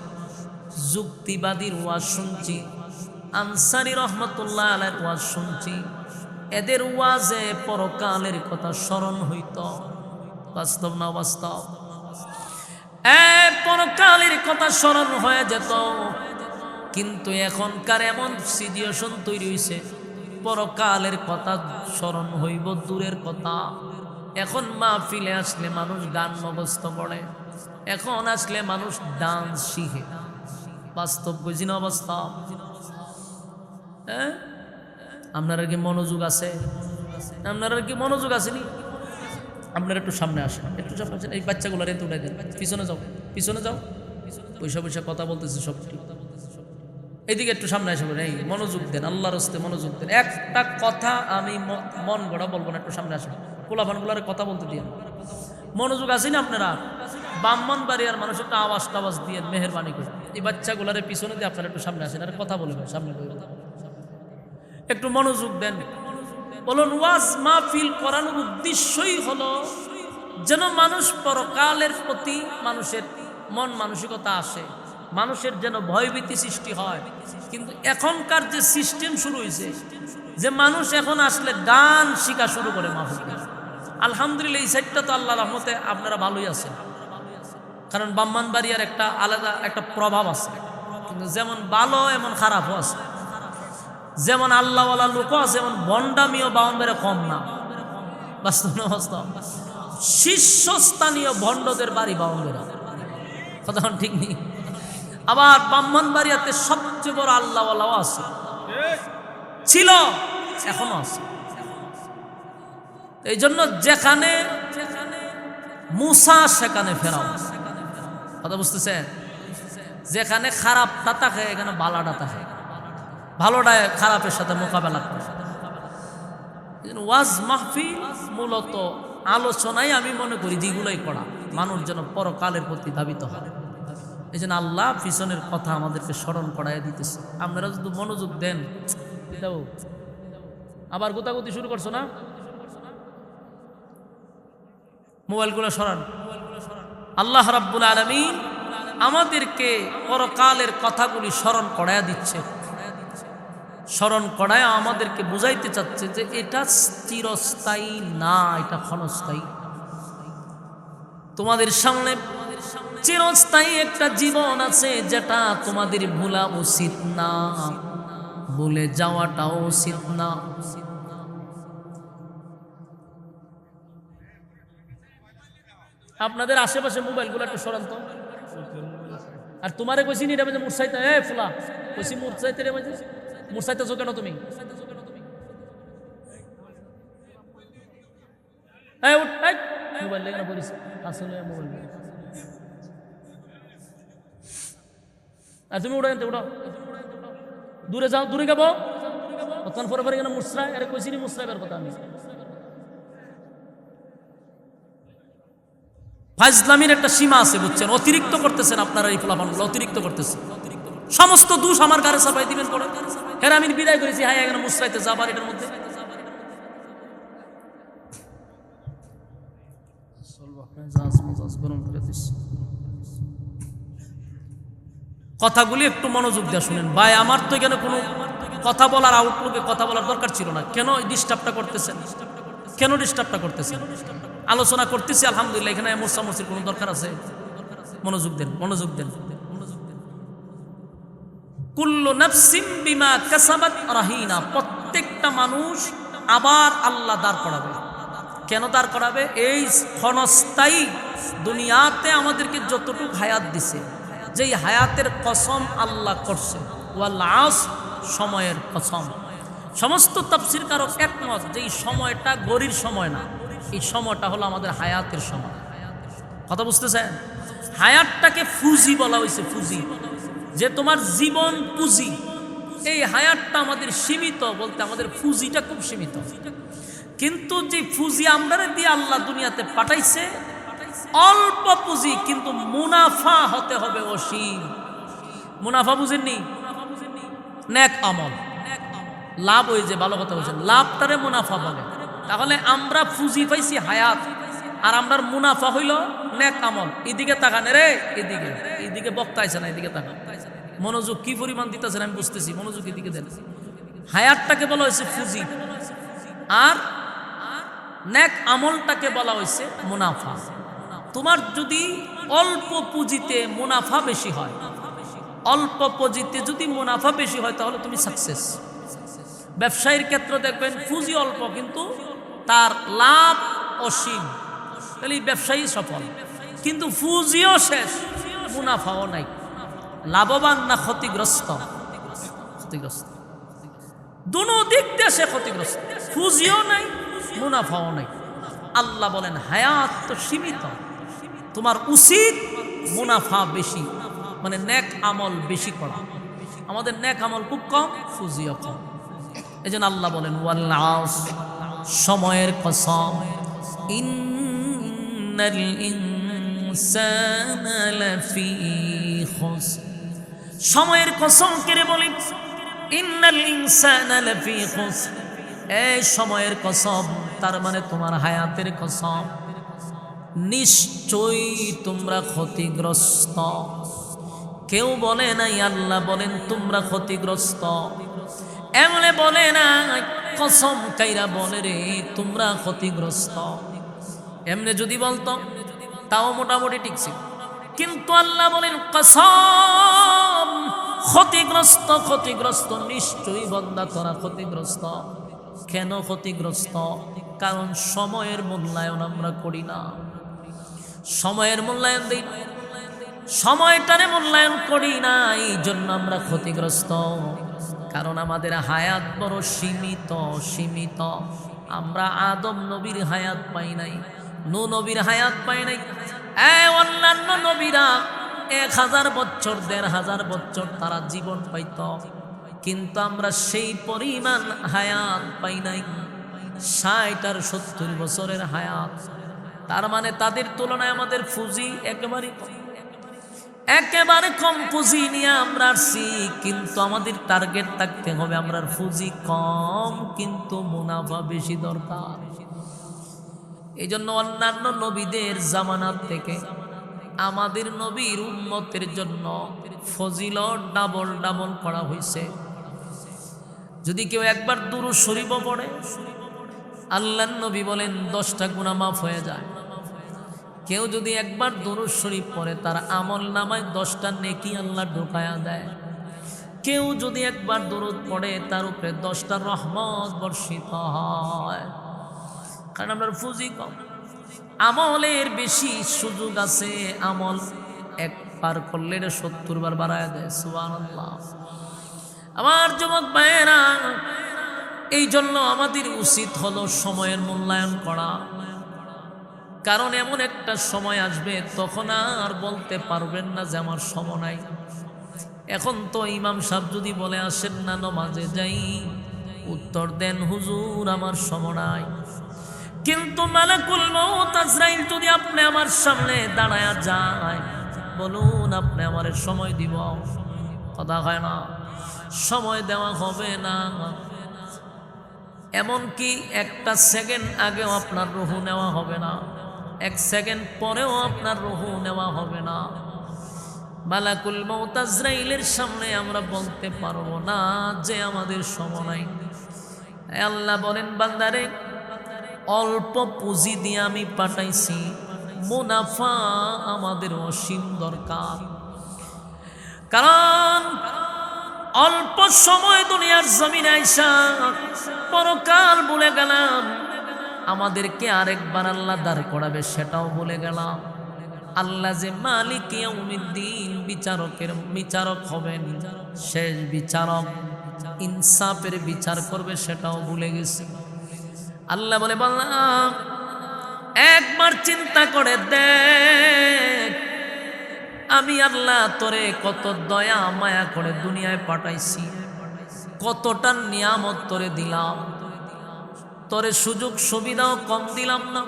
যুক্তিবাদীর ওয়াজ শুনছি, আনসারী রহমতুল্লাহ আলাইহির ওয়াজ শুনছি। এদের ওয়াজে পরকালের কথা স্মরণ হইত। বাস্তব না বাস্তব? পরকালের কথা স্মরণ হয়ে যেত। কিন্তু এখনকার এমন সিচুয়েশন তৈরি হয়েছে, পরকালের কথা স্মরণ হইব দূরের কথা। এখন মাহফিলে আসলে মানুষ গান মুখস্থ করে, এখন আসলে মানুষ ডান্স শিখে। বাস্তব বুঝি না বাস্তব? আপনারা কি মনোযোগ আছে? আপনারা কি মনোযোগ আসেনি? আপনারা একটু সামনে আসেন, একটু সামনে আসেন। এই বাচ্চাগুলোর এত উঠে দেন, পিছনে যাও, পিছনে যাও। পয়সা পয়সা কথা বলতেছে সব। এইদিকে একটু সামনে আসে, এই মনোযোগ দেন, আল্লাহর রাস্তায় মনোযোগ দেন। একটা কথা আমি মন গড়া বলবো না, একটু সামনে আসেন। পোলাপানগুলারে কথা বলতে দিয়ে মনোযোগ আসেন আপনারা। ব্রাহ্মণবাড়িয়ার মানুষ একটা আওয়াজ টাওয়াজ দিয়ে মেহরবানি করে এই বাচ্চাগুলারে পিছনে দিয়ে আপনারা একটু সামনে আসেন আর কথা বলবেন। সামনে একটু মনোযোগ দেন। বলুন, ওয়াজ মাহফিল করানোর উদ্দেশ্যই হলো যেন মানুষ পরকালের প্রতি মানুষের মন মানসিকতা আসে, মানুষের যেন ভয়ভীতি সৃষ্টি হয়। কিন্তু এখনকার যে সিস্টেম শুরু হয়েছে, যে মানুষ এখন আসলে গান শিখা শুরু করে মাহফিল। আলহামদুলিল্লাহ, এই সাইডটা তো আল্লাহর রহমতে আপনারা ভালোই আছেন, কারণ ব্রাহ্মণবাড়িয়ার একটা আলাদা একটা প্রভাব আছে। কিন্তু যেমন ভালো এমন খারাপও আছে, যেমন আল্লাহওয়ালা লোকও আছে, এমন ভণ্ডামিও ব্রাহ্মণবাড়িয়া কম না। বাস্তব না বাস্তব? শীর্ষস্থানীয় ভণ্ডদের বাড়ি ব্রাহ্মণবাড়িয়া, কথা ঠিক নেই। আবার ব্রাহ্মণবাড়িয়াতে সবচেয়ে বড় আল্লাহওয়ালাও আছে, ছিল, এখনো আছে। এই জন্য যেখানে মুসা সেখানে ফেরাও, কথা বুঝতেছেন? যেখানে খারাপটা থাকে এখানে ভালোটা থাকে, ভালোটা খারাপের সাথে মোকাবেলা করে। ওয়াজ মাহফিল মূলত আলোচনায় আমি মনে করি যেগুলোই করা, মানুষ যেন পরকালের প্রতি ধাবিত হয়। এই জন্য আল্লাহ পিছনের কথা আমাদেরকে স্মরণ করাই দিতেছে। আপনারা যদি মনোযোগ দেন, আবার গোতাগুতি শুরু করছো না? মোবাইলগুলো সরান। আল্লাহ রাব্বুল আলামিন আমাদেরকে পরকালের কথাগুলি স্মরণ করায়া দিচ্ছে, স্মরণ করায় আমাদেরকে বুঝাইতে চাচ্ছে যে এটা চিরস্থায়ী না, এটা ক্ষণস্থায়ী। তোমাদের সামনে চিরস্থায়ী একটা জীবন আছে, যেটা তোমাদের ভোলা উচিত না, ভুলে যাওয়াটাও উচিত না। আপনাদের আশেপাশে মোবাইলগুলো একটু সরান্ত। আর তোমারে কইছি নি রে মুরসাইতে, এ ফুলা কইছি মুরসাইতে রে মাঝে মুরসাইতেছো কেন তুমি? এই উঠ, এই মোবাইল লেগে না বলিস, আসলে মোবাইল। আর তুমি উঠো, এনতে উঠো, দূরে যাও, দূরে যাবো। কতক্ষণ পরে পরে কেন মুসরাই? আরে কইছি নি মুসরাইবার কথা আমি। ফাজলামির একটা সীমা আছে, বুঝছেন? অতিরিক্ত করতেছেন আপনারা, এই ফলাফলগুলো অতিরিক্ত করতেছেন। সমস্ত দোষ আমার গাড়ি চাপাই দিবেন করে। হ্যাঁ, আমি বিদায় করেছি, হ্যাঁ এখানে মুসরাইতে যাবার এটার মধ্যে কথাগুলি একটু মনোযোগ দিয়ে শুনেন ভাই। আমার তো এখানে কোনো কথা বলার আউটলুকে কথা বলার দরকার ছিল না, কেন ডিস্টার্বটা করতেছেন? কেন ডিস্টার্বটা করতেছেন? আলোচনা করতেছি আলহামদুলিল্লাহ, এখানে মোসামসির কোনো দরকার আছে? মনোযোগ দেন, মনোযোগ দেন। কুল্লু নাফসিম বিমা কাসাবাত রাহিনা, প্রত্যেকটা মানুষ আবার আল্লাহ দাঁড় করাবে। কেন দাঁড় করাবে? এই ক্ষণস্থায়ী দুনিয়াতে আমাদেরকে যতটুকু হায়াত দিছে, যেই হায়াতের কসম আল্লাহ করছে, ওয়াল আসর, সময়ের কসম। সমস্ত তাফসীর কারক একমত যে এই সময়টা গরির সময় না, এই সময়টা হলো আমাদের হায়াতের সময়। কথা বুঝতেছেন? হায়াতটাকে ফুজি বলা হয়েছে, ফুজি, যে তোমার জীবন পুঁজি। এই হায়াতটা আমাদের সীমিত, বলতে আমাদের ফুজিটা খুব সীমিত। কিন্তু যে ফুজি আমরা দিয়ে আল্লাহ দুনিয়াতে পাঠাইছে অল্প পুঁজি, কিন্তু মুনাফা হতে হবে অসীম। মুনাফা বুঝেননি? নেক আমল, লাভ, ওই যে ভালো কথা বলছেন, লাভটারে মুনাফা বলে। তাহলে আমরা ফুজি পাইছি হায়াত, আর আমরার মুনাফা হইল নেক আমল। এদিকে তাকান রে, এদিকে, এদিকে বক্তাইছে না, এদিকে তাকান। মনোযোগ কি পরিমাণ দিতেছেন আমি বুঝতেছি, মনোযোগ এদিকে দেন। হায়াতটাকে বলা হয়েছে ফুজি, আর নেক আমলটাকে বলা হয়েছে মুনাফা। তোমার যদি অল্প পুঁজিতে মুনাফা বেশি হয়, অল্প পুঁজিতে যদি মুনাফা বেশি হয়, তাহলে তুমি সাকসেস। ব্যবসায়ীর ক্ষেত্রে দেখবেন পুঁজি অল্প কিন্তু তার লাভ অসীম, তাহলে ব্যবসায়ী সফল। কিন্তু পুঁজিও শেষ, মুনাফাও নাই। লাভবান না ক্ষতিগ্রস্ত? ক্ষতিগ্রস্ত, দুনো দিক দিয়ে সে ক্ষতিগ্রস্ত। পুঁজিও নাই, মুনাফাও নাই। আল্লাহ বলেন হায়াত তো সীমিত, তোমার উচিত মুনাফা বেশি, মানে নেক আমল বেশি করা। আমাদের নেক আমল খুব কম, পুঁজিও কম। এই জন্য আল্লাহ বলেন ওয়াল আসর, সময়ের কসম, ইন্নাল ইনসানা লাফি খুসর। সময়ের কসম করে বলি, ইন্নাল ইনসানা লাফি খুসর, এই সময়ের কসম, তার মানে তোমার হায়াতের কসম, নিশ্চয়ই তোমরা ক্ষতিগ্রস্ত। কেউ বলে নাই, আল্লাহ বলেন তোমরা ক্ষতিগ্রস্ত। এমনে বলে না, কসম কাইরা বলে রে তোমরা ক্ষতিগ্রস্ত। এমনে যদি বলতো তাও মোটামুটি ঠিক ছিল, কিন্তু আল্লাহ বলেন কসম, ক্ষতিগ্রস্ত, ক্ষতিগ্রস্ত, নিশ্চয়ই বান্দা তোরা ক্ষতিগ্রস্ত। কেন ক্ষতিগ্রস্ত? কারণ সময়ের মূল্যায়ন আমরা করি না, সময়ের মূল্যায়ন দিই, সময়টারে মূল্যায়ন করি না, এই জন্য আমরা ক্ষতিগ্রস্ত। কারণ আমাদের হায়াত বড় সীমিত, সীমিত। আমরা আদম নবীর হায়াত পাই নাই, নূহ নবীর হায়াত পাই নাই। অন্যান্য নবীরা 1000 বছর 1500 বছর তারা জীবন পাইত, কিন্তু আমরা সেই পরিমাণ হায়াত পাই নাই, 60 আর 70 বছরের হায়াত। তার মানে তাদের তুলনায় আমাদের পুঁজি একেবারে কম, একেবারে কম পুঁজি নিয়ে আমরা আসছি। কিন্তু আমাদের টার্গেট থাকতে হবে আমরা পুঁজি কম কিন্তু মুনাফা বেশি দরকার। এই জন্য অন্যান্য নবীদের জামানাত থেকে আমাদের নবীর উম্মতের জন্য ফজিলত ডাবল ডাবল করা হয়েছে। যদি কেউ একবার দুরূদ শরীফ পড়ে, আল্লাহর নবী বলেন 10টা গুনাহ মাফ হয়ে যায়। কেউ যদি একবার দুরূদ শরীফ পড়ে, তার আমল নামায় 10টা নেকি আল্লাহ ঢুকায়া দেয়। কেউ যদি একবার দুরূদ পড়ে, তার উপরে 10টা রহমত বর্ষিত হয়। কারণ আমরা পুঁজি কম, আমলের বেশি সুযোগ আছে। আমল একবার করলে এটা 70 বার বাড়ায় দেয়। সুবহানাল্লাহ। আমার যুবক ভাইয়েরা, এই জন্য আমাদের উচিত হলো সময়ের মূল্যায়ন করা। কারণ এমন একটা সময় আসবে তখন আর বলতে পারবেন না যে আমার সময় নাই। এখন তো ইমাম সাহেব যদি বলে আসেন না নামাজে যাই, উত্তর দেন হুজুর আমার সময় নাই। কিন্তু মালাকুল মউত আজরাইল যদি আপনি আমার সামনে দাঁড়ায়া যায়, বলুন আপনি আমার সময় দিব, কথা হয় না, সময় দেওয়া হবে না। এমনকি একটা সেকেন্ড আগেও আপনার রূহ নেওয়া হবে না, 1 সেকেন্ড পরেও আপনার রূহ নেওয়া হবে না। মালাকুল মউত আজরাইলের সামনে আমরা বলতে পারবো না যে আমাদের সময় নাই। আল্লাহ বলেন বান্দারে অল্প পুঁজি দিয়ে আমি পাঠাইছি, মুনাফা আমাদের অসীম দরকার। কারণ অল্প সময় দুনিয়ার জমিনে আইসা পরকাল ভুলে গেলাম, আমাদেরকে আরেকবার আল্লাহ দাঁড় করাবে সেটাও ভুলে গেলাম। আল্লাহ যে মালিক ইয়াউমিদ্দিন, বিচারক হবেন, শেষ বিচারক, ইনসাফের বিচার করবে সেটাও ভুলে গেছি। আল্লাহ বলে বললাম একবার চিন্তা করে দেখ, আমি আল্লাহ তোরে কত দয়া মায়া করে দুনিয়ায় পাঠাইছি, কতটা নিয়ামত তোরে দিলাম, তোরে সুযোগ সুবিধাও কম দিলাম না,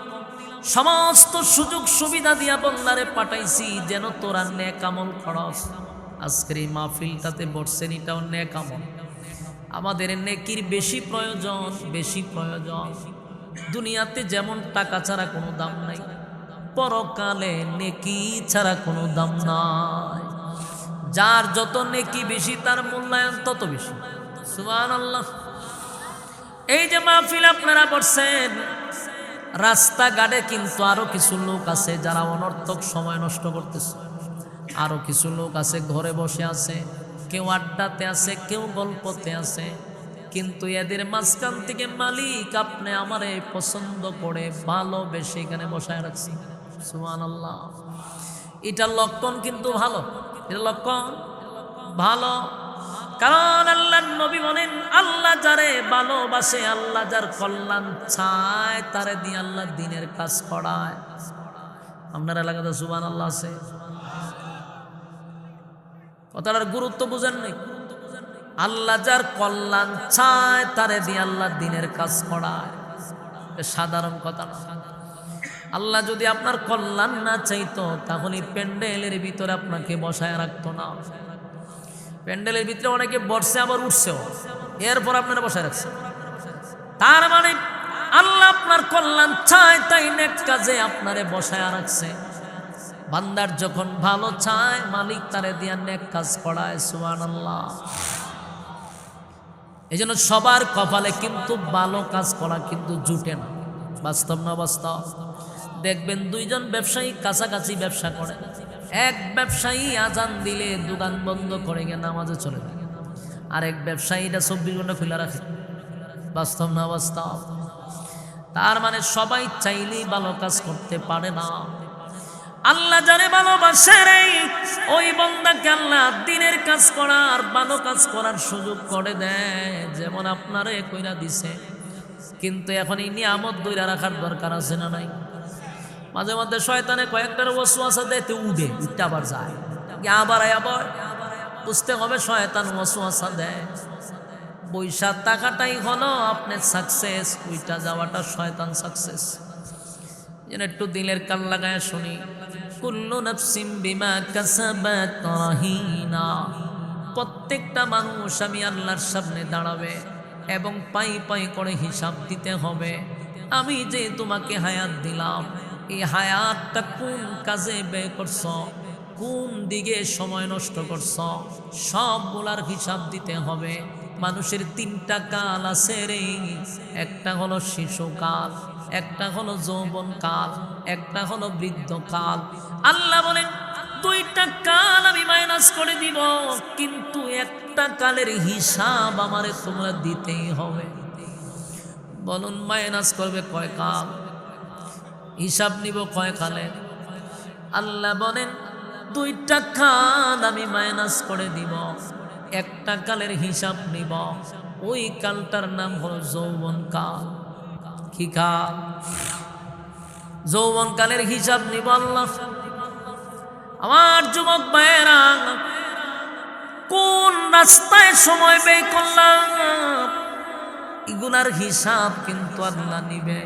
সমস্ত সুযোগ সুবিধা দিয়া বন্দারে পাঠাইছি যেন তোরা নেক আমল খরচ। আজকের এই মাহফিলটাতে বসছেন, এটাও নেক আমল। আমাদের নেকির বেশি প্রয়োজন, বেশি প্রয়োজন। দুনিয়াতে যেমন টাকা ছাড়া কোনো দাম নাই, পরকালে নেকি ছাড়া কোনো দাম নাই। যার যত নেকি বেশি তার মূল্যায়ন তত বেশি। সুবহানাল্লাহ। এই যে মাহফিল আপনারা বসছেন, রাস্তাঘাটে কিন্তু আরো কিছু লোক আছে যারা অনর্থক সময় নষ্ট করতেছে। আরো কিছু লোক আছে ঘরে বসে আছে, কেউ আড্ডাতে আছে, কেউ গল্পতে আছে। কিন্তু এদের মাঝখান থেকে মালিক আপনি আমারে পছন্দ করে ভালোবেসে এখানে বসায় রাখছি। সুবহানাল্লাহ। এটা লক্ষণ কিন্তু ভালো, এটা লক্ষণ ভালো। কারণ আল্লাহর নবী বলেন, আল্লাহ যারে ভালোবাসে, আল্লাহ যার কল্যাণ চায়, তারে দিয়ে আল্লাহ দ্বীনের কাজ করায়। আপনার এলাকাতে সুবহানাল্লাহ আছে? কথাটার গুরুত্ব বুঝেন নাই? আল্লাহ যার কল্যাণ চায়, তারে দিয়ে আল্লাহ দ্বীনের কাজ করায়। সাধারণ কথা না। আল্লাহ যদি আপনার কল্যাণ না চাইতো, তাহলে প্যান্ডেলের ভিতরে আপনাকে বসায় রাখতো না। প্যান্ডেলের ভিতরে অনেকে বসছে আবার উঠছেও, এরপর আপনারা বসায় রাখছে। তার মানে আল্লাহ আপনার কল্যাণ চায়, তাই নেক কাজে আপনারে বসায় রাখছে। বান্দার যখন ভালো চায়, মালিক তারে দিয়া নেক কাজ করায়। সুবহানাল্লাহ। এই জন্য সবার কপালে কিন্তু ভালো কাজ করা কিন্তু জুটে না। বাস্তব না বাস্তব? দেখবেন দুইজন ব্যবসায়ী কাছাকাছি ব্যবসা করে, এক ব্যবসায়ী আজান দিলে দোকান বন্ধ করে গিয়ে নামাজে চলে যায়, আরেক ব্যবসায়ীটা 24 ঘন্টা খোলা রাখে। বাস্তব না বাস্তব? তার মানে সবাই চাইলেই ভালো কাজ করতে পারে না। আল্লাহ যারে ভালোবাসে রে, ওই বান্দাকে আল্লাহ দ্বীনের কাজ করার, ভালো কাজ করার সুযোগ করে দেয়, যেমন আপনারে কইরা দিছে। কিন্তু এখন এই নিয়ামত ধইরা রাখার দরকার আছে না নাই? মাঝে মধ্যে শয়তানে কয়েকটার ওয়াসওয়াসা দেতে উঠে আবার যায়, আবার বুঝতে হবে শয়তান ওয়াসওয়াসা দেয়। পয়সা টাকাটাই হলো আপনার সাকসেস, ওইটা যাওয়াটা শয়তান সাকসেস। যেন একটু দিলের কান লাগায় শুনি, কুল্লু নাফসিম বিমা কাসাবাত রাহিনা। প্রত্যেকটা মানুষ আমি আল্লাহর সামনে দাঁড়াবে এবং পাই পাই করে হিসাব দিতে হবে। আমি যে তোমাকে হায়াত দিলাম, এই হায়াতটা কোন কাজে ব্যয় করছ, কোন দিকে সময় নষ্ট করছ, সবগুলার হিসাব দিতে হবে। মানুষের 3টা কাল আছে রে, একটা হলো শিশুকাল, একটা হলো যৌবনকাল, একটা হলো বৃদ্ধকাল। আল্লাহ বলেন 2টা কাল আমি মাইনাস করে দিব, কিন্তু একটা কালের হিসাব আমারে তোমরা দিতেই হবে। বলুন মাইনাস করবে কয় কাল, হিসাব নিব কয় কালে? আল্লাহ বলেন 2টা কাল আমি মাইনাস করে দিব, একটা কালের হিসাব নিব। ওই কালটার নাম হলো যৌবনকাল। কি কাল? যৌবনকালের হিসাব নিব আল্লাহ। আমার যুবক ভাইয়েরা, কোন রাস্তায় সময় ব্যয় করলাম, এগুলার হিসাব কিন্তু আল্লাহ নিবে।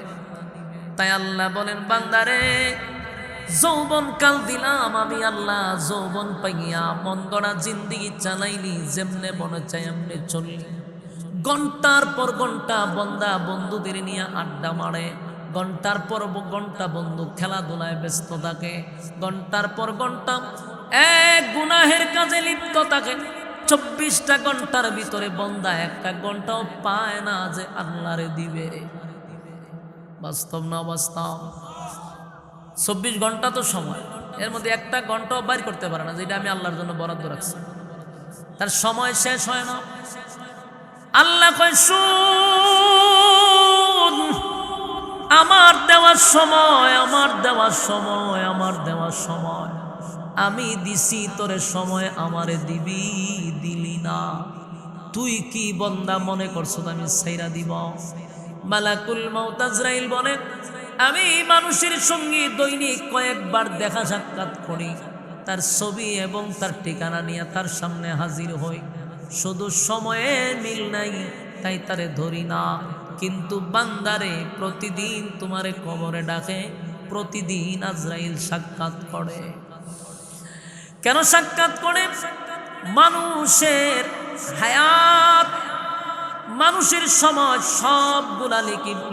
তাই আল্লাহ বলেন বান্দারে, যৌবনকাল দিলাম আমি আল্লাহ, যৌবন পাইয়া মন গড়া জিন্দিগি চালাইলি, যেমনে মনে চাই এমনি চললি। ঘন্টার পর ঘন্টা বন্দা বন্ধুদের নিয়ে আড্ডা মারে, ঘন্টার পর ঘন্টা বন্ধু খেলাধুলায় ব্যস্ত থাকে, ঘন্টার পর ঘন্টা এক গুনাহের কাজে লিপ্ত থাকে। 24টা ঘন্টার ভিতরে বন্দা একটা ঘন্টাও পায় না যে আল্লাহরে দিবে। বাস্তব না বাস্তব? 24 ঘন্টা তো সময়, এর মধ্যে একটা ঘন্টাও বাইর করতে পারে না যেটা আমি আল্লাহর জন্য বরাদ্দ রাখছি। তার সময় শেষ হয় না। আল্লাহ কয় শুন, আমার দেওয়ার সময়, আমার দেওয়ার সময়, আমার দেওয়ার সময় আমি দিছি তোরে সময়, আমারে দিবি, দিলি না। তুই কি বন্দা মনে করছো আমি ছাইরা দিব? মালাকুল মাউত আজরাইল বলে, আমি মানুষের সঙ্গে দৈনিক কয়েকবার দেখা সাক্ষাৎ করি, তার ছবি এবং তার ঠিকানা নিয়ে তার সামনে হাজির হই, শুধু সময়ে মিল নাই তাই তারে ধরি না। কিন্তু বান্দারে প্রতিদিন তোমারে কবরে ডাকে, প্রতিদিন আজরাইল সাক্ষাৎ করে। কেন সাক্ষাৎ করে? মানুষের হায়াত, মানুষের সময় সবগুলা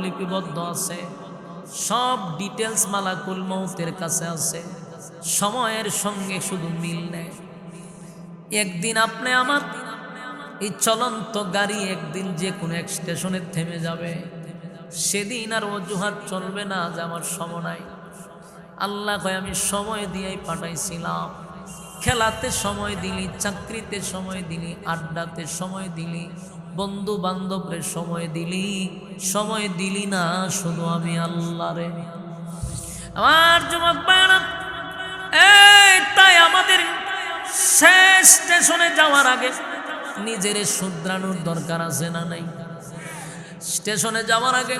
লিপিবদ্ধ আছে, সব ডিটেলস মালাকুল মউতের কাছে আছে। সময়ের সঙ্গে শুধু মিল নেই। একদিন আপনি আমার এই চলন্ত গাড়ি একদিন যে কোনো এক স্টেশনে থেমে যাবে, সেদিন আর অজুহাত চলবে না যে আমার সময় নাই। আল্লাহ কয় আমি সময় দিয়েই পাঠাইছিলাম। খেলাতে সময় দিলি, চাকরিতে সময় দিলি, আড্ডাতে সময় দিলি, বন্ধু বান্ধবের সময় দিলি, সময় দিলি না শুধু আমি আল্লাহরে। আমার যুবক ভাইরা, এই তাই আমাদের শেষ স্টেশনে যাওয়ার আগে নিজেরে শুধরানোর দরকার আছে না নাই? স্টেশনে যাওয়ার আগে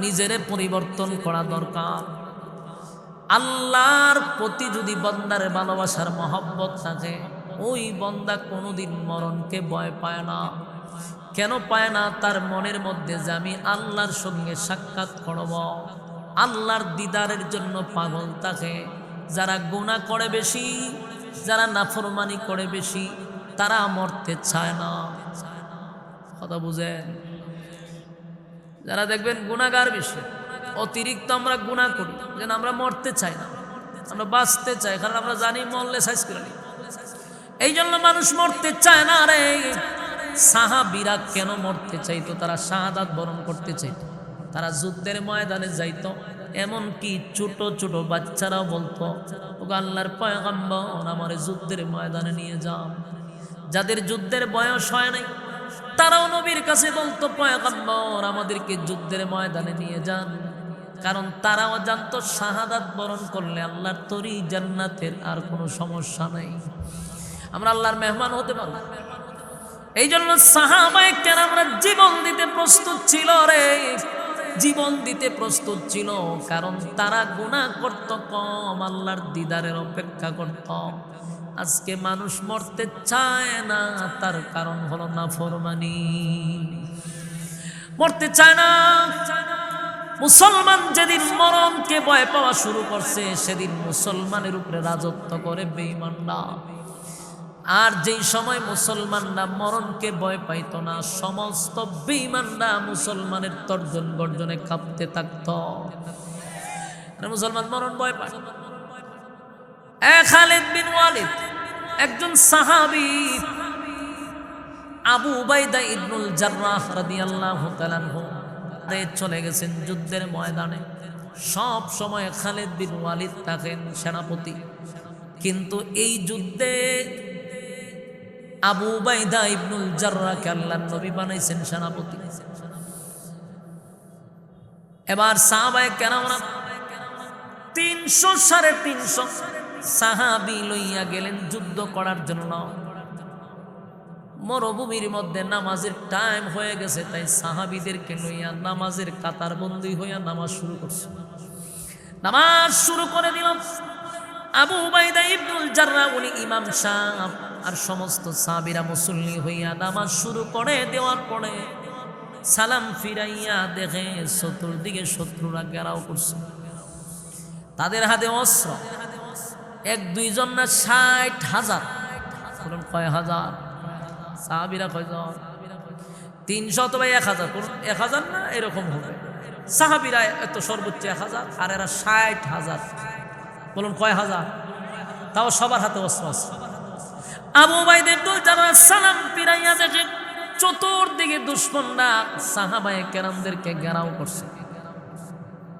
নিজেরে পরিবর্তন করা দরকার। আল্লাহর প্রতি যদি বন্দার ভালোবাসার মহব্বত থাকে, ওই বন্দা কোনোদিন মরণকে ভয় পায় না। কেন পায় না? তার মনের মধ্যে যে আমি আল্লাহর সঙ্গে সাক্ষাৎ করব, আল্লাহর দিদারের জন্য পাগল থাকে। যারা গুনাহ করে বেশি, যারা নাফরমানি করে বেশি, তারা মরতে চায় না। কথা বুঝেন? যারা দেখবেন গুনাহগার বেশি, অতিরিক্ত আমরা গুনাহ করি, যেন আমরা মরতে চাই না, আমরা বাঁচতে চাই, কারণ আমরা জানি মরলে সাইজ করে নি। এই জন্য মানুষ মরতে চায় না। রে সাহাবীরা কেন মরতে চাইতো? তারা শাহাদাত বরণ করতে চাইতো, তারা যুদ্ধের ময়দানে যাইতো। এমনকি ছোট ছোট বাচ্চারাও বলতো, ওগো আল্লাহর পয়গম্বর আমারে যুদ্ধের ময়দানে নিয়ে যান। যাদের যুদ্ধের বয়স হয় নাই তারাও নবীর কাছে বলতো, পয়গম্বর আমাদেরকে যুদ্ধের ময়দানে নিয়ে যান। কারণ তারাও জানতো শাহাদাত বরণ করলে আল্লাহর তরি জান্নাতের আর কোনো সমস্যা নাই, আমরা আল্লাহর মেহমান হতে পারবো। এই জন্য সাহাবায়ে কেরামরা জীবন দিতে প্রস্তুত ছিল। রে জীবন দিতে প্রস্তুত ছিল, কারণ তারা গুনাহ করত কম, আল্লাহর দিদারের অপেক্ষা করত। আজকে মানুষ মরতে চায় না, তার কারণ হলো নাফরমানি। মরতে চায় না। মুসলমান যেদিন মরণকে ভয় পাওয়া শুরু করছে, সেদিন মুসলমানের উপরে রাজত্ব করে বেঈমানরা। আর যেই সময় মুসলমানরা মরণকে ভয় পাইত না, সমস্ত বেঈমানরা মুসলমানের তর্জন গর্জনে কাঁপতে থাকত। মুসলমান মরণ ভয় পায়। খালিদ বিন ওয়ালিদ একজন সাহাবী, আবু উবাইদা ইবনুল জাররাহ রাদিয়াল্লাহু তাআলা আনহু চলে গেছেন যুদ্ধের ময়দানে। সব সময় খালিদ বিন ওয়ালিদ থাকেন সেনাপতি, কিন্তু এই যুদ্ধে আবু উবাইদা ইবনুল জাররাহকে আল্লাহর নবী বানাইছেন সেনাপতি। এবার সাহাবায়ে কেরামরা 300 সাড়ে 300 সাহাবী লইয়া গেলেন যুদ্ধ করার জন্য। মরুভূমির মধ্যে নামাজের টাইম হয়ে গেছে, তাই সাহাবীদেরকে লইয়া নামাজের কাতারবন্দি হইয়া নামাজ শুরু করছে। নামাজ শুরু করে দিল আবু উবাইদা ইবনুল জাররাহ, উনি ইমাম সাহেব, আর সমস্ত সাহাবীরা মুসল্লি হইয়া নামাজ শুরু করে দেওয়ার পরে সালাম ফিরাইয়া দেখে চতুর্দিকে শত্রুরা ঘেরাও করছে। তাদের হাতে অস্ত্র, 1-2 না 60,000। বলুন কয় হাজার? সাহাবীরা কয়জন? 300 অথবা 1000, 1000 না এরকম হবে। সাহাবীরা এত সর্বোচ্চ 1000, আর এরা 60,000। বলুন কয় হাজার? তাও সবার হাতে অস্ত্র আছে। আবু উবাইদা ইবনুল জাররাহ সালাম ফিরাইয়া দেখে চতুর্দিকে দুশমনরা সাহাবায়ে কেরামদেরকে ঘেরাও করছে।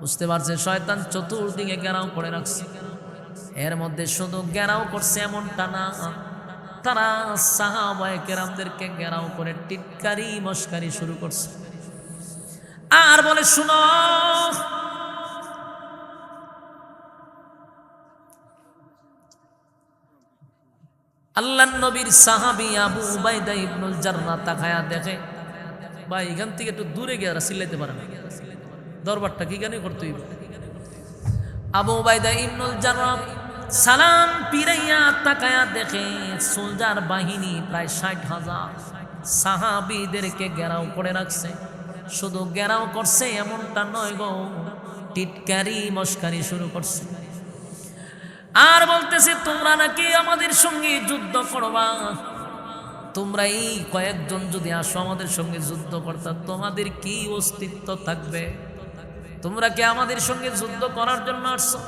বুঝতে পারছে শয়তান চতুর্দিকে ঘেরাও করে রাখছে। এর মধ্যে শুধু ঘেরাও করছে এমনটা না, তারা সাহাবায়ে কেরামদেরকে ঘেরাও করে টিটকারি মস্কারি শুরু করছে। আর বলে শুনো, আল্লাহর নবীর সাহাবী আবু উবাইদা ইবনুল জাররাহ তাকায়া দেখে, ভাই এখান থেকে একটু দূরে গিয়ে চিল্লাইতে পারে না, দরবারটা কি গানি করতে হইব। আবু উবাইদা ইবনুল জাররাহ সালাম পিরাইয়া তাকায়া দেখে সোলজার বাহিনী প্রায় 60,000 সাহাবীদেরকে ঘেরাও করে রাখছে। শুধু ঘেরাও করছে এমনটা নয় গো, টিটকারি মস্কারি শুরু করছে। আর বলতেছে তোমরা নাকি আমাদের সঙ্গে যুদ্ধ করবা, তোমরা এই কয়েকজন যদি আসো আমাদের সঙ্গে যুদ্ধ করতে, তোমাদের কি অস্তিত্ব থাকবে? তোমরা কি আমাদের সঙ্গে যুদ্ধ করার জন্য আসছো?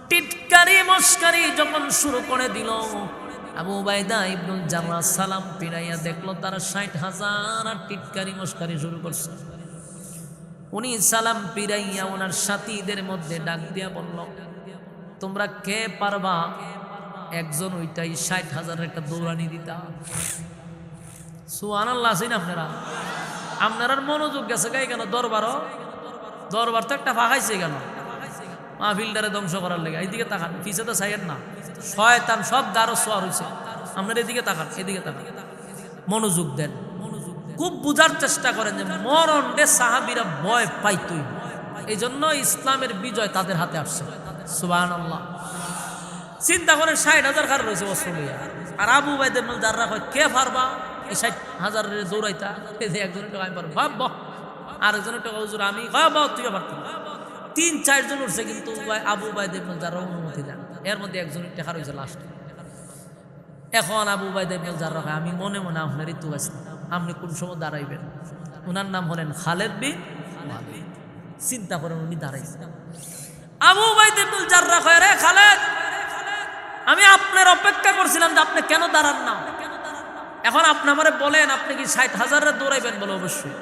টিটকারি মস্কারি যখন শুরু করে দিল, আবু উবাইদা ইবনুল জাররাহ সালাম পিরাইয়া দেখলো তারা 60,000 আর টিটকারি মস্কারি শুরু করছে। উনি সালাম পিরাইয়া ওনার সাথীদের মধ্যে ডাক দিয়া বলল, তোমরা কে পারবা একজন ওইটাই 60,000 একটা দৌড়ানি দিতা? সুবহানাল্লাহ। আছেন আপনারা? আপনার মনোযোগ গেছে গাই কেন? দরবার তো একটা ফাঁকাইছে কেন? মাহফিলটারে ধ্বংস করার লেগে। এইদিকে তাকান, পিছে তো চাইয়েন না, শয়তান সব দ্বারও সোয়ার হয়েছে। আপনার এদিকে তাকান, এদিকে তাকান, মনোযোগ দেন, খুব বুঝার চেষ্টা করেন যে মরণ রে সাহাবীরা ভয় পাইতই, এই জন্য ইসলামের বিজয় তাদের হাতে আসছে। সুবহানাল্লাহ। চিন্তা করেন 60,000 খার রয়েছে অস্ট্রেলিয়া, আর আবু উবাইদা ইবনুল জাররাহ কয় কে পারবা এই 60,000 দৌড়াইতা? একজনের টাকা আমি পারবো, ভাব আরেকজনের টাকা হুজুর আমি, তুইও পারত। 3-4 জন উঠছে, কিন্তু আবু উবাইদা ইবনুল জাররাহ অনুমতি দেন। এর মধ্যে একজনের টাকা রয়েছে লাস্টে। এখন আবু উবাইদা ইবনুল জাররাহ আমি মনে মনে আপনারই তো আছি, আপনি কোন সময় দাঁড়াইবেন? ওনার নাম হলেন খালেদ বিন ওয়ালিদ। চিন্তা করেন উনি দাঁড়াইছে। আবু উবাইদা ইবনুল জাররাহ কয়, রে খালেদ, আমি আপনার অপেক্ষা করছিলাম যে আপনি কেন দাঁড়ান না? এখন আপনি আমারে বলেন আপনি কি 60,000 দৌড়াইবেন? বলে অবশ্যই।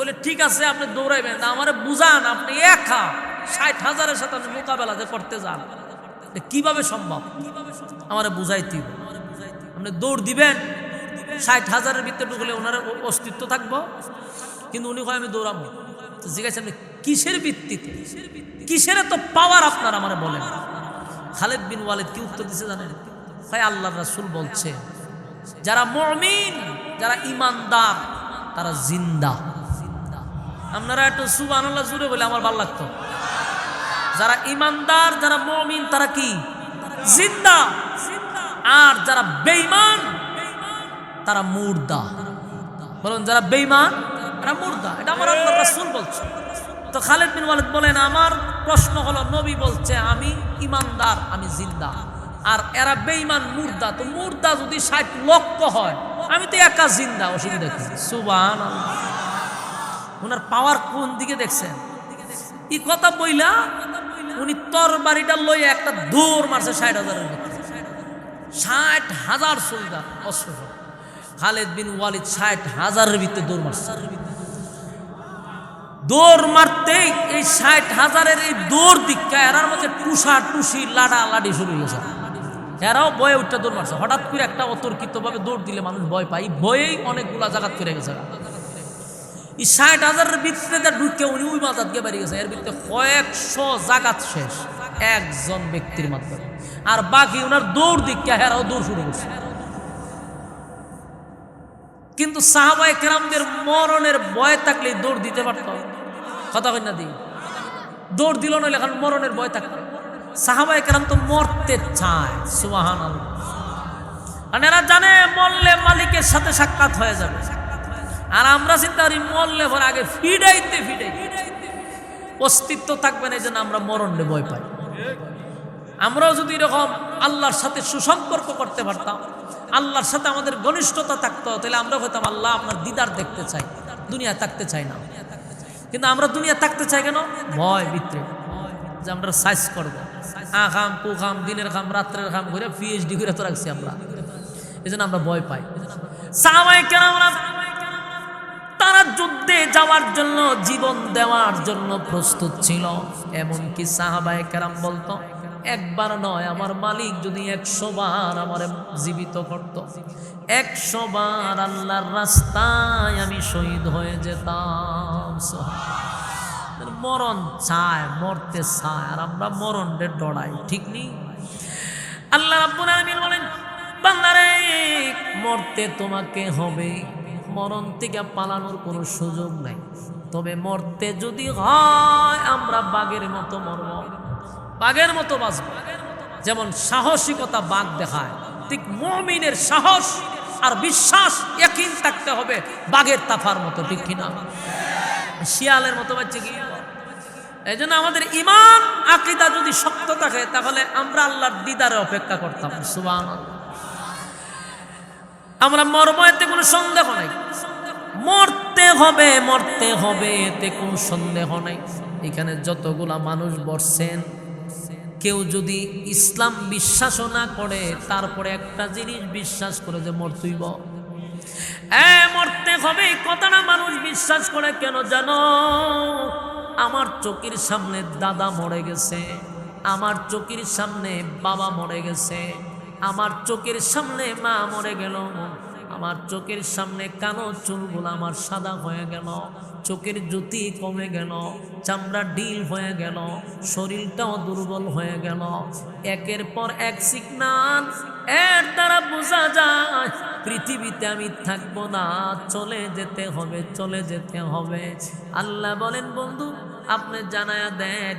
বলে ঠিক আছে আপনি দৌড়াইবেন, আমারে বুঝান আপনি একা 60,000-এর সাথে আপনি মোকাবেলা যে করতে যান, কিভাবে সম্ভব? আমারে বুঝাইতে হবে। আপনি দৌড় দিবেন, 60,000-এর ভিতরে ঢুকলে ওনার অস্তিত্ব থাকবো, কিন্তু উনি কয় আমি দৌড়াবো। তো জিজ্ঞাসা আপনি কিসের ভিত্তিতে, কিসের তো পাওয়ার আপনার আমারে বলেন? খালেদ বিন ওয়ালিদ কি উত্তর দিছে জানেন? ভাই আল্লাহর রাসূল বলছে যারা মুমিন, যারা ইমানদার তারা জিন্দা। আপনারা একটু সুবহানাল্লাহ জুড়ে বলে আমার ভালো লাগতো। যারা ইমানদার, যারা মুমিন তারা কি? জিন্দা। আর যারা বেঈমান তারা মুর্দা। বলুন, যারা বেঈমান তারা মুর্দা। এটা আমার আল্লাহর রাসূল বলছে। তো খালেদ বিন ওয়ালিদ বলেন, আমার প্রশ্ন হলো নবী বলছে আমি ইমানদার, আমি জিন্দা, আর এরা বেঈমান মুর্দা। তো মুর্দা যদি 60 লক্ষ হয়, আমি তো একা জিন্দা, অসুবিধা কি? সুবহানাল্লাহ। ওনার পাওয়ার কোন দিকে দেখছেন? এই কথা বইলা উনি তরবারিটা লইয়া একটা দৌড় মারছে 60,000-এর ভিতরে। 60,000 সোলজার অস্ত্র। খালেদ বিন ওয়ালিদ 60,000-এর ভিতরে দৌড় মারছে। দৌড় মারতেই এই 60,000-এর এই দৌড় দিকা এরার মধ্যে টুসা টুসি লাডা লাডি শুরু হয়ে গেছে। এরাও বয়ে উঠতে দৌড় মারছে। হঠাৎ করে একটা অতর্কিত ভাবে দৌড় দিলে মানুষ ভয় পায়, ভয়েই অনেকগুলা জায়গা ফিরে গেছে। এই 60,000-এর ভিতরে ঢুকে উনি ওই মাজাত গিয়ে বেরিয়ে গেছে। এর ভিতরে কয়েকশো জাগাত শেষ একজন ব্যক্তির মাধ্যমে, আর বাকি ওনার দৌড় দিকা এরাও দৌড় শুরু করছে। কিন্তু সাহাবায়ে কেরামদের মরণের ভয় থাকলে দৌড় দিতে পারত? কথা কই না? দিই দৌড় দিল না, এখন মরণের ভয় থাকবে। সাহাবায়ে কেরাম তো মরতে চায়। সুবহানাল্লাহ। আর এরা জানে মরলে মালিকের সাথে সাক্ষাৎ হয়ে যাবে। আর আমরা চিন্তা করি মরলে পর আগে ফিডাইতে অস্তিত্ব থাকবে না, এই জন্য আমরা মরণে ভয় পাই। আমরাও যদি এরকম আল্লাহর সাথে সুসম্পর্ক করতে পারতাম, আল্লাহর সাথে আমাদের ঘনিষ্ঠতা থাকতো, তাহলে আমরা হইতাম আল্লাহ আপনার দিদার দেখতে চাই, দুনিয়া থাকতে চাই না। কিন্তু আমরা দুনিয়া থাকতে চাই কেন? ভয় ভিতরে যে আমরা সাইজ করবো, আখাম কুখাম, দিনের খাম রাত্রের খাম করে PhD করে তো রাখছি আমরা, এই জন্য আমরা ভয় পাই। সাহাবায়ে কেরামরা তারা তারা যুদ্ধে যাওয়ার জন্য জীবন দেওয়ার জন্য প্রস্তুত ছিল। এমনকি সাহাবায়ে কেরাম বলতো, একবার নয়, আমার মালিক যদি 100 বার আমার জীবিত করত, 100 বার আল্লাহর রাস্তায় আমি শহীদ হয়ে যেতাম। মরণ চায়, মরতে চায়, আর আমরা মরণে ডরাই, ঠিক নেই? আল্লাহ রাব্বুল আলামিন বলেন, বান্দারে মরতে তোমাকে হবে, মরণ থেকে পালানোর কোনো সুযোগ নাই। তবে মরতে যদি হয় আমরা বাঘের মতো মরব, বাঘের মতো বাঁচব। যেমন সাহসিকতা বাঘ দেখায়, ঠিক মুমিনের সাহস আর বিশ্বাস ইয়াকিন থাকতে হবে বাঘের তাফার মতো, ঠিক কিনা? শিয়ালের মতো বাচ্চা কি? এই জন্য আমাদের ঈমান আকীদা যদি শক্ত থাকে তাহলে আমরা আল্লাহর দিদারে অপেক্ষা করতাম। সুবহানাল্লাহ। আমরা মরব, এতে কোনো সন্দেহ নাই। মরতে হবে, মরতে হবে, এতে কোনো সন্দেহ নাই। এখানে যতগুলা মানুষ বসছেন, কেউ যদি ইসলাম বিশ্বাসও না করে তারপরে একটা জিনিস বিশ্বাস করে যে মরতেইব, মরতে হবে, কথাটা মানুষ বিশ্বাস করে কেন জানো? আমার চোখের সামনে দাদা মরে গেছে, আমার চোখের সামনে বাবা মরে গেছে, আমার চোখের সামনে মা মরে গেল, আমার চোখের সামনে কালো চুলগুলো আমার সাদা হয়ে গেল, চোখের জ্যোতি কমে গেল, চামড়া ঢিল হয়ে গেল, শরীরটাও দুর্বল হয়ে গেল। একের পর এক সিগনাল, এর দ্বারা বোঝা যায় পৃথিবীতে আমি থাকবো না, চলে যেতে হবে, চলে যেতে হবে। আল্লাহ বলেন, বন্ধু আপনি জানায়া দেন,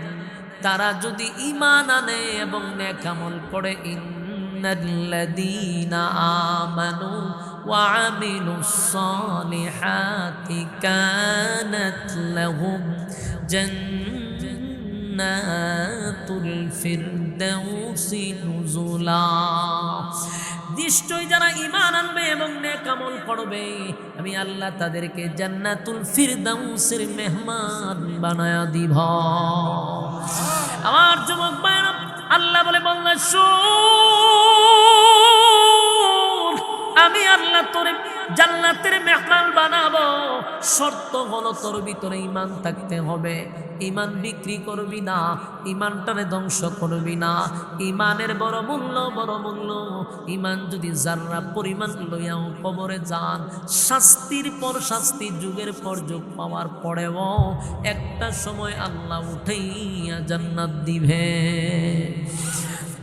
তারা যদি ঈমান আনে এবং নেক আমল করে, ইন্নাল্লাযীনা আমানু ওয়া আমিলুস সালিহাতি কানাত লাহুম জান্নাতুল ফিরদাউসি নুজুলা। নিশ্চয় যারা ঈমান আনবে এবং নেক আমল করবে, আমি আল্লাহ তাদেরকে জান্নাতুল ফিরদাউসের মেহমান বানায়া দিব। আমার যুবক ভাইরা, আল্লাহ বলে, বললেন শোন, আমি আল্লাহ তোরে জান্নাতের মেহমান বানাবো। শর্ত হলো তোর ভিতরে ঈমান থাকতে হবে। ঈমান বিক্রি করবি না, ঈমানটারে ধ্বংস করবি না। ঈমানের বড় মূল্য, বড় মূল্য। ঈমান যদি জাররা পরিমাণ লইয়াও কবরে যান, শাস্তির পর শাস্তি, যুগের পর যুগ পাওয়ার পরেও একটা সময় আল্লাহ উঠাইয়া জান্নাত দিবে।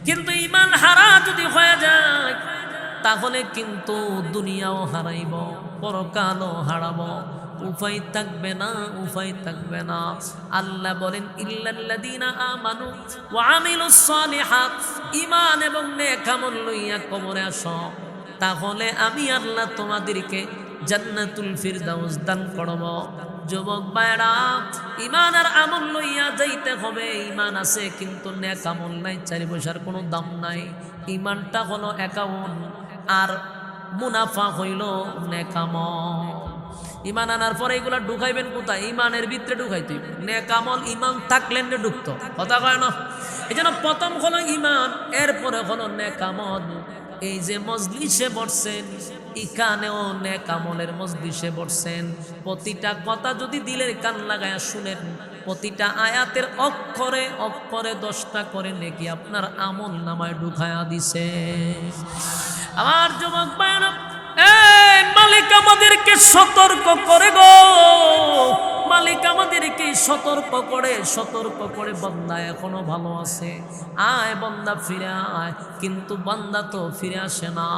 কিন্তু ঈমান হারা যদি হয়ে যায় তাহলে কিন্তু দুনিয়াও হারাইব, পরকালও হারাবো, উপায় থাকবে না, উপায় থাকবে না। আল্লাহ বলেন, ইল্লাল্লাযীনা আমানু ওয়া আমিলুস সালিহাত, ঈমান এবং নেক আমল লইয়া কবরে আসো, তাহলে আমি আল্লাহ তোমাদেরকে জান্নাতুল ফিরদাউস দান করব। যুবক ভাইরা, ঈমান আর আমল লইয়া যাইতে হবে। ঈমান আছে কিন্তু নেক আমল নাই, 4 পয়সার কোনো দাম নাই। ঈমানটা হলো অ্যাকাউন্ট, আর মুনাফা হইল নেক আমল। ঈমান আনার পরে এগুলা ঢুকাইবেন কোথায়? ঈমানের ভিতরে ঢুকাইতে। নেক আমল ঈমান থাকলে ঢুকতো, কথা কয় না? এই জন্য প্রথম হলো ঈমান, এরপরে হলো নেক আমল। এই যে মজলিসে বসছেন, এখানেও নেক আমলের মজলিসে বসছেন। প্রতিটা কথা যদি দিলের কান লাগায়া শুনেন, প্রতিটা আয়াতের অক্ষরে অক্ষরে 10টা করে নেকি আপনার আমল নামায় ঢুকায়া দিছে। আমার যুবক ভাইরা, মালিক আমাদেরকে সতর্ক করে গো, মালিক আমাদেরকে সতর্ক করে, বান্দা এখনো ভালো আছে, আয় বান্দা ফিরে আয়। কিন্তু বান্দা তো ফিরে আসে না।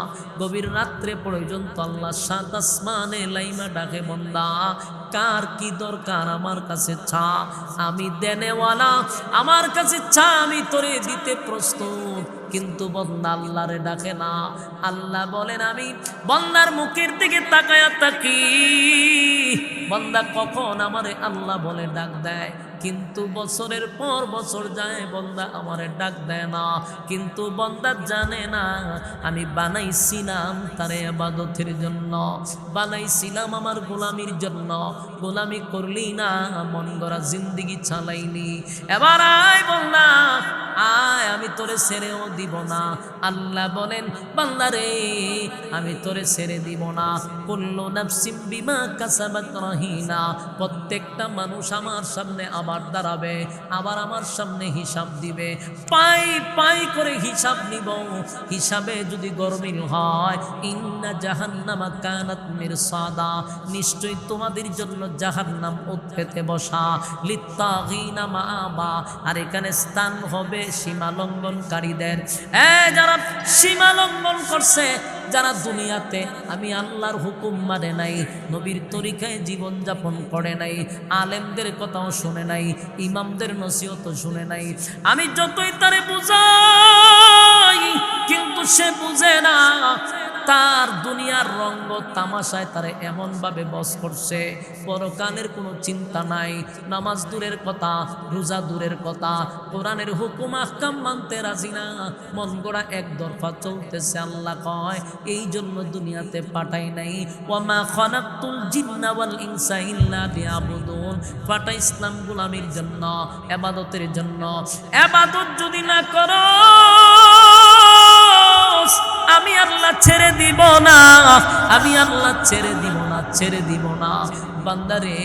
গভীর রাত্রে পর্যন্ত আল্লাহ 7 আসমানে লাইমা ডাকে, বান্দা কার কি দরকার আমার কাছে চা, আমি দেনেওয়ালা, আমার কাছে চা, আমি তোরে দিতে প্রস্তুত। কিন্তু বান্দা আল্লাহরে ডাকে না। আল্লাহ বলেন, আমি বান্দার মুখের দিকে তাকায়া থাকি, বান্দা কখন আমারে আল্লাহ বলে ডাক দেয়। কিন্তু বছরের পর বছর যায়, বান্দা আমারে ডাক দেয় না। কিন্তু বান্দা জানে না আমি বানাইছিলাম তারে ইবাদতের জন্য, বানাইছিলাম আমার গোলামির জন্য। গোলামি করলি না, মন গড়া জিন্দেগি চালাইলি। এবার আয় বান্দা, আয় আমি তোরে ছেড়েও দিব না। আল্লাহ বলেন বান্দারে আমি তোরে ছেড়ে দিব না। কুল্লু নাফসিম বিমা কাসাবাত রাহিনা, প্রত্যেকটা মানুষ আমার সামনে আবার দাঁড়াবে, আবার আমার সামনে হিসাব দিবে, পাই পাই করে হিসাব নিব। হিসাবে যদি গরমিল হয়, ইন্না জাহান্নামা কানাত মিরসাদা, নিশ্চয়ই তোমাদের জন্য জাহান্নাম উৎপেতে বসা, লিত্তাগিনা মাআবা, আর এখানে স্থান হবে সীমা লঙ্ঘনকারীদের। যারা সীমা লঙ্ঘন করছে, যারা দুনিয়াতে আমি আল্লাহর হুকুম মানে নাই, নবীর তরিকায় জীবন যাপন করে নাই, আলেমদের কথাও শুনে নাই, ইমামদের নসিহত শুনে নাই, আমি যতই তারে বুঝাই কিন্তু সে বুঝে না। তার দুনিয়ার রঙ্গ তামাশায় তারে এমন ভাবে বশ করছে, পরকালের কোনো চিন্তা নাই, নামাজ দূরের কথা, রোজা দূরের কথা, কোরআনের হুকুম আহকাম মানতে রাজি না, মন গড়া একদরফা চলতেছে। আল্লাহ কয় এই জন্য দুনিয়াতে পাঠাই নাই, ওয়ামা খালাকতুল জিন্না ওয়াল ইনসা ইল্লা লিয়াবুদুন, পাঠাই ইসলাম গোলামির জন্য, ইবাদতের জন্য। ইবাদত যদি না করো আমি আল্লাহ ছেড়ে দিব না, আমি আল্লাহ ছেড়ে দিব না, ছেড়ে দিব না। বান্দারে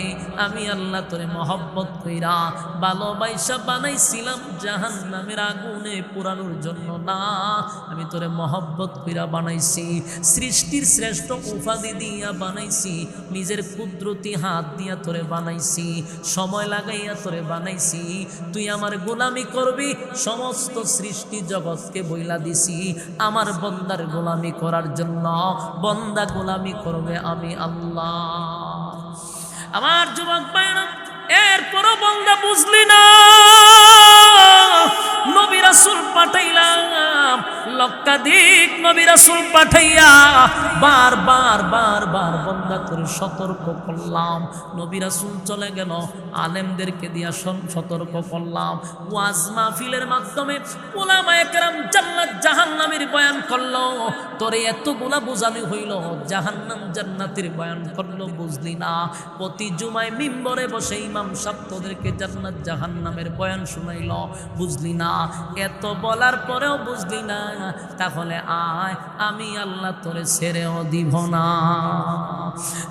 আমি আল্লাহ তোরে মহব্বত কইরা ভালোবাসা বানাইছিলাম জাহান্নামের আগুনে পোড়ানোর জন্য না, আমি তোরে মহব্বত কইরা বানাইছি, সৃষ্টির শ্রেষ্ঠ উপাধি দিয়া বানাইছি, নিজের কুদরতি হাত দিয়া তোরে বানাইছি, সময় লাগাইয়া তোরে বানাইছি, তুই আমার গোলামি করবি। সমস্ত সৃষ্টি জগৎকে বইলা দিছি আমার বন্দার গোলামি করার জন্য, বন্দা গোলামি করবে আমি আল্লাহ। আমার যুবক ভাইরা, এরপরও বন্দা বুঝলি না, নবী রাসূল পাঠাইলাম, লক্ষাধিক নবী রাসূল পাঠাইয়া বারবার বারবার বন্দা করে সতর্ক করলাম। নবী রাসূল চলে গেল, আলেমদেরকে দিয়া সতর্ক করলাম, ওয়াজ মাহফিলের মাধ্যমে উলামায়ে কেরাম জান্নাত জাহান্নামের বয়ান করলো, তোরে এতগুলা বোঝানো হইল, জাহান্নাম জান্নাতের বয়ান করলো, বুঝলি না। প্রতি জুমায় মিম্বরে বসে ইমাম সাহেব তোদেরকে জান্নাত জাহান্নামের বয়ান শুনাইল, বুঝলি না। এত বলার পরেও বুঝলি না, তাহলে আয় আমি আল্লাহ তোরে ছেড়েও দিব না।